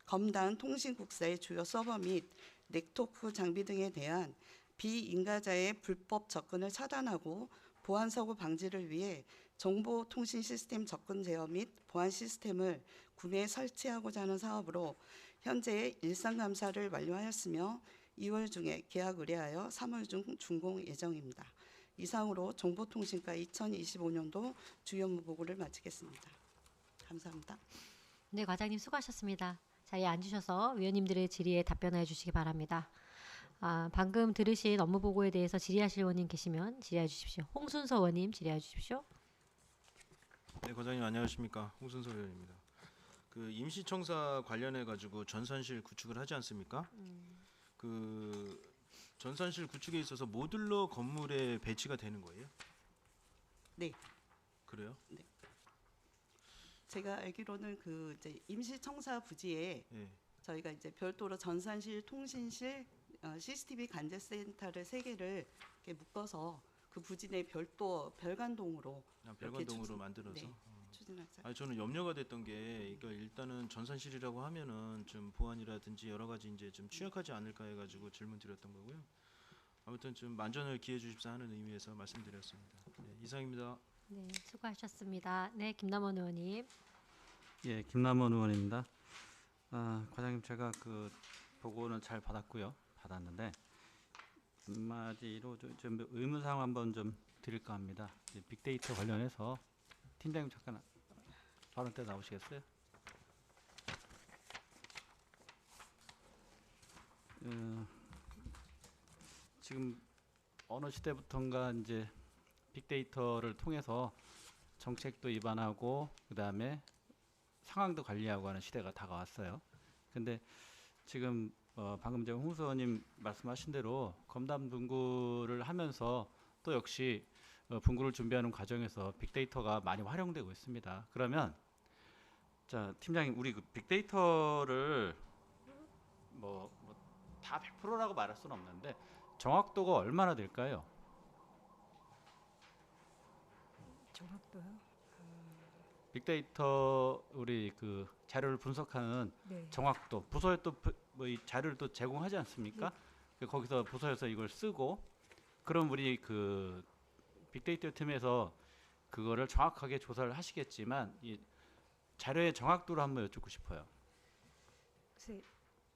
검단 통신국사의 주요 서버 및 네트워크 장비 등에 대한 비인가자의 불법 접근을 차단하고 보안 사고 방지를 위해 정보통신 시스템 접근 제어 및 보안 시스템을 구매 설치하고자 하는 사업으로 현재 일상감사를 완료하였으며 2월 중에 계약 의뢰하여 3월 중 준공 예정입니다. 이상으로 정보통신과 2025년도 주요 업무 보고를 마치겠습니다. 감사합니다. 네, 과장님 수고하셨습니다. 자리에 앉으셔서 위원님들의 질의에 답변해 주시기 바랍니다. 방금 들으신 업무 보고에 대해서 질의하실 의원님 계시면 질의해 주십시오. 홍순서 의원님 질의해 주십시오. 네, 과장님 안녕하십니까? 홍순서 의원입니다. 그 임시청사 관련해 가지고 전산실 구축을 하지 않습니까? 그 전산실 구축에 있어서 모듈러 건물에 배치가 되는 거예요? 네. 그래요? 제가 알기로는 그 이제 임시청사 부지에 예. 저희가 이제 별도로 전산실, 통신실, CCTV 관제센터를 3개를 이렇게 묶어서 그 부지 내 별도 별관동으로 별관동으로 추진- 만들어서. 네. 추진하자. 아니 저는 염려가 됐던 게 이거 일단은 전산실이라고 하면은 좀 보안이라든지 여러 가지 이제 좀 취약하지 않을까 해가지고 질문 드렸던 거고요. 아무튼 좀 만전을 기해 주십사 하는 의미에서 말씀드렸습니다. 네, 이상입니다. 네, 수고하셨습니다. 네, 김남원 의원님. 예, 김남원 의원입니다. 과장님 제가 그 보고는 잘 받았는데 한마디로 좀 의문사항 한번 좀 드릴까 합니다. 이제 빅데이터 관련해서 팀장님 잠깐 발언 때 나오시겠어요? 지금 어느 시대부턴가 이제 빅데이터를 통해서 정책도 입안하고 그다음에 상황도 관리하고 하는 시대가 다가왔어요. 근데 지금 방금 전에 홍 의원님 말씀하신 대로 검담 분구를 하면서 또 역시 분구를 준비하는 과정에서 빅데이터가 많이 활용되고 있습니다. 그러면 자 팀장님 우리 그 빅데이터를 뭐 다 100%라고 말할 수는 없는데 정확도가 얼마나 될까요? 정확도요? 빅데이터 우리 그 자료를 분석하는 네. 정확도 부서에 또 뭐 이 자료를 또 제공하지 않습니까? 거기서 부서에서 이걸 쓰고 그럼 우리 그 빅데이터 팀에서 그거를 정확하게 조사를 하시겠지만 이 자료의 정확도를 한번 여쭙고 싶어요. 글쎄,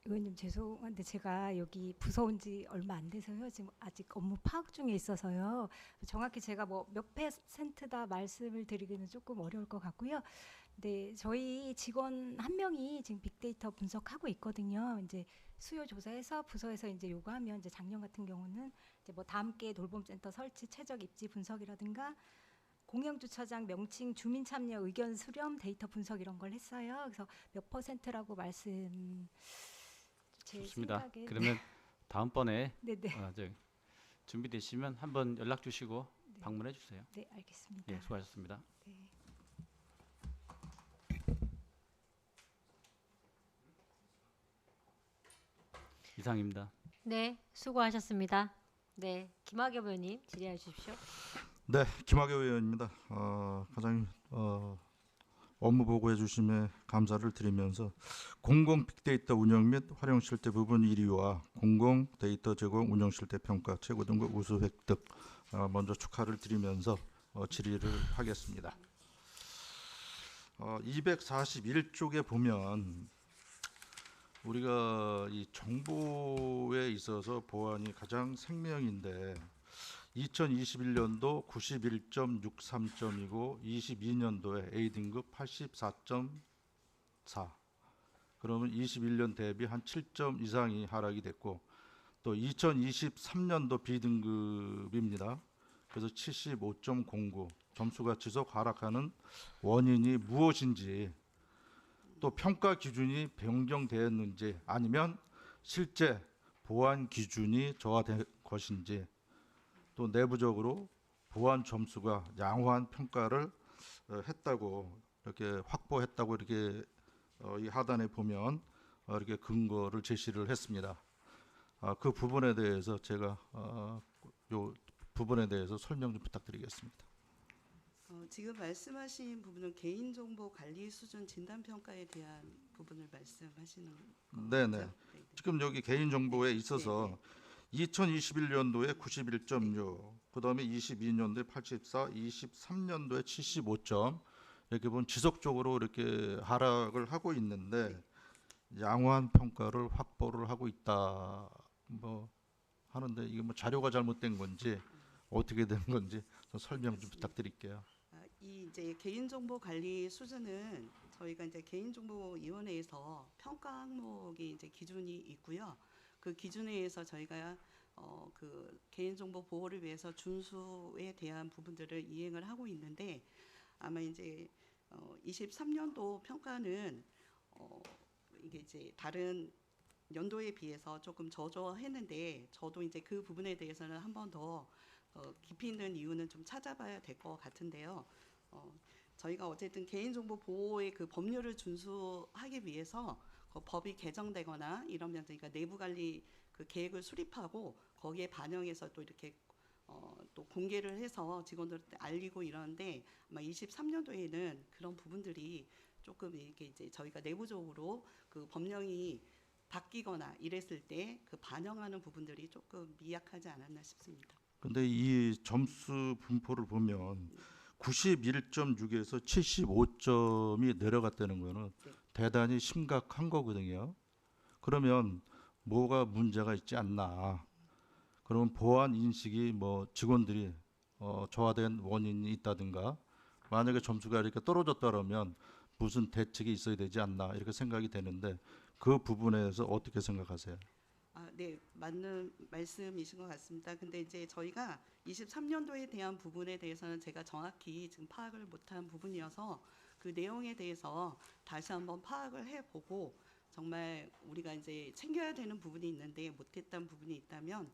의원님 죄송한데 제가 여기 부서 온 지 얼마 안 돼서요. 지금 아직 업무 파악 중에 있어서요. 정확히 제가 뭐 몇 %다 말씀을 드리기는 조금 어려울 것 같고요. 네, 저희 직원 한 명이 지금 빅데이터 분석하고 있거든요. 이제 수요 조사해서 부서에서 이제 요구하면 이제 작년 같은 경우는 이제 뭐 다음 게 돌봄센터 설치, 최적 입지 분석이라든가 공영 주차장 명칭, 주민 참여 의견 수렴, 데이터 분석 이런 걸 했어요. 그래서 몇 %라고 말씀 제 좋습니다. 생각에 그러면 다음번에 네네 준비되시면 한번 연락 주시고 방문해 주세요. 네 알겠습니다. 예, 수고하셨습니다. 네. 이상입니다. 네, 수고하셨습니다. 네, 김학엽 의원님 질의해 주십시오. 네, 김학의 의원입니다. 과장님 업무 보고해 주심에 감사를 드리면서 공공 빅데이터 운영 및 활용 실태 부분 1위와 공공 데이터 제공 운영 실태 평가 최고 등급 우수 획득 먼저 축하를 드리면서 질의를 하겠습니다. 241쪽에 보면 우리가 이 정보에 있어서 보안이 가장 생명인데 2021년도 91.63점이고 22년도에 A등급 84.4. 그러면 21년 대비 한 7점 이상이 하락이 됐고 또 2023년도 B등급입니다. 그래서 75.09. 점수가 지속 하락하는 원인이 무엇인지 또 평가 기준이 변경되었는지 아니면 실제 보안 기준이 저하된 것인지 또 내부적으로 보안 점수가 양호한 평가를 했다고 이렇게 확보했다고 이렇게 이 하단에 보면 이렇게 근거를 제시를 했습니다. 그 부분에 대해서 제가 요 부분에 대해서 설명 좀 부탁드리겠습니다. 지금 말씀하신 부분은 개인정보 관리 수준 진단 평가에 대한 부분을 말씀하시는 거죠? 네네. 지금 여기 개인정보에 있어서 2021년도에 91.6, 그다음에 22년도에 84, 23년도에 75점 이렇게 보면 지속적으로 이렇게 하락을 하고 있는데 양호한 평가를 확보를 하고 있다 뭐 하는데 이게 뭐 자료가 잘못된 건지 어떻게 된 건지 좀 설명 좀 부탁드릴게요. 이 이제 개인정보 관리 수준은 저희가 이제 개인정보위원회에서 평가 항목이 이제 기준이 있고요. 그 기준에 의해서 저희가 그 개인정보 보호를 위해서 준수에 대한 부분들을 이행을 하고 있는데 아마 이제 23년도 평가는 이게 이제 다른 연도에 비해서 조금 저조했는데 저도 이제 그 부분에 대해서는 한 번 더 깊이 있는 이유는 좀 찾아봐야 될 것 같은데요. 저희가 어쨌든 개인정보 보호의 그 법률을 준수하기 위해서 그 법이 개정되거나 이러면 저희가 내부 관리 그 계획을 수립하고 거기에 반영해서 또 이렇게 또 공개를 해서 직원들한테 알리고 이러는데 아마 23년도에는 그런 부분들이 조금 이렇게 이제 저희가 내부적으로 그 법령이 바뀌거나 이랬을 때 그 반영하는 부분들이 조금 미약하지 않았나 싶습니다. 근데 이 점수 분포를 보면 91.6에서 75점이 내려갔다는 거는 네. 대단히 심각한 거거든요. 그러면 뭐가 문제가 있지 않나. 그러면 보안 인식이 뭐 직원들이 저하된 원인이 있다든가 만약에 점수가 이렇게 떨어졌다면 무슨 대책이 있어야 되지 않나 이렇게 생각이 되는데 그 부분에서 어떻게 생각하세요? 네, 맞는 말씀이신 것 같습니다. 근데 이제 저희가 23년도에 대한 부분에 대해서는 제가 정확히 지금 파악을 못한 부분이어서 그 내용에 대해서 다시 한번 파악을 해보고 정말 우리가 이제 챙겨야 되는 부분이 있는데 못했던 부분이 있다면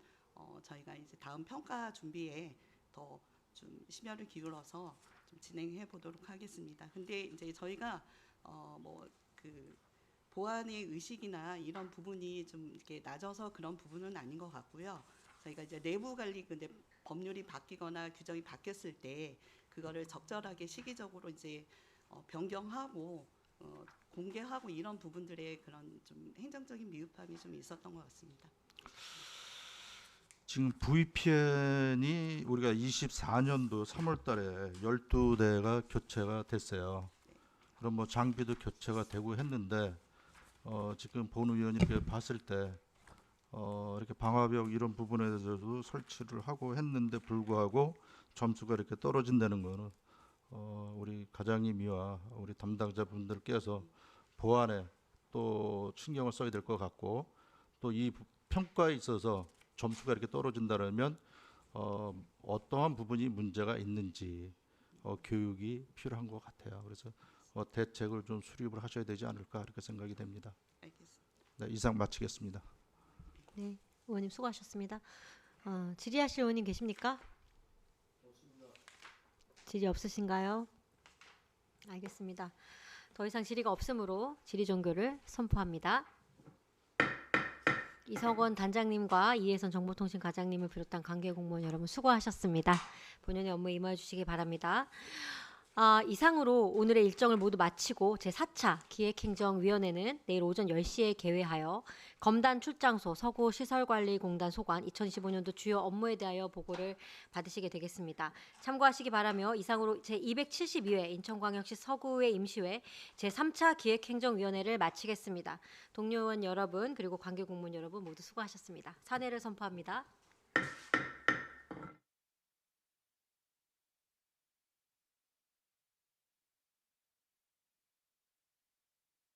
저희가 이제 다음 평가 준비에 더 좀 심혈을 기울여서 좀 진행해 보도록 하겠습니다. 근데 이제 저희가 뭐 그 보안의 의식이나 이런 부분이 좀 이렇게 낮아서 그런 부분은 아닌 것 같고요. 저희가 이제 내부 관리 근데 법률이 바뀌거나 규정이 바뀌었을 때 그거를 적절하게 시기적으로 이제 변경하고 공개하고 이런 부분들의 그런 좀 행정적인 미흡함이 좀 있었던 것 같습니다. 지금 VPN이 우리가 24년도 3월 달에 12대가 교체가 됐어요. 그럼 뭐 장비도 교체가 되고 했는데 지금 본 의원님 봤을 때 이렇게 방화벽 이런 부분에 대해서도 설치를 하고 했는데 불구하고 점수가 이렇게 떨어진다는 거는 우리 과장님이와 우리 담당자분들께서 보안에 또 신경을 써야 될 것 같고 또 이 평가에 있어서 점수가 이렇게 떨어진다면 어떠한 부분이 문제가 있는지 교육이 필요한 것 같아요. 그래서 대책을 좀 수립을 하셔야 되지 않을까 이렇게 생각이 됩니다. 알겠습니다. 네, 이상 마치겠습니다. 네, 의원님 수고하셨습니다. 질의하실 의원님 계십니까? 질의 없으신가요? 알겠습니다. 더 이상 질의가 없으므로 질의 종교를 선포합니다. 이석원 단장님과 이혜선 정보통신 과장님을 비롯한 관계 공무원 여러분 수고하셨습니다. 본연의 업무에 임하여 주시기 바랍니다. 이상으로 오늘의 일정을 모두 마치고 제4차 기획행정위원회는 내일 오전 10시에 개회하여 검단 출장소 서구시설관리공단 소관 2025년도 주요 업무에 대하여 보고를 받으시게 되겠습니다. 참고하시기 바라며 이상으로 제272회 인천광역시 서구의 임시회 제3차 기획행정위원회를 마치겠습니다. 동료 의원 여러분 그리고 관계공무원 여러분 모두 수고하셨습니다. 사내를 선포합니다.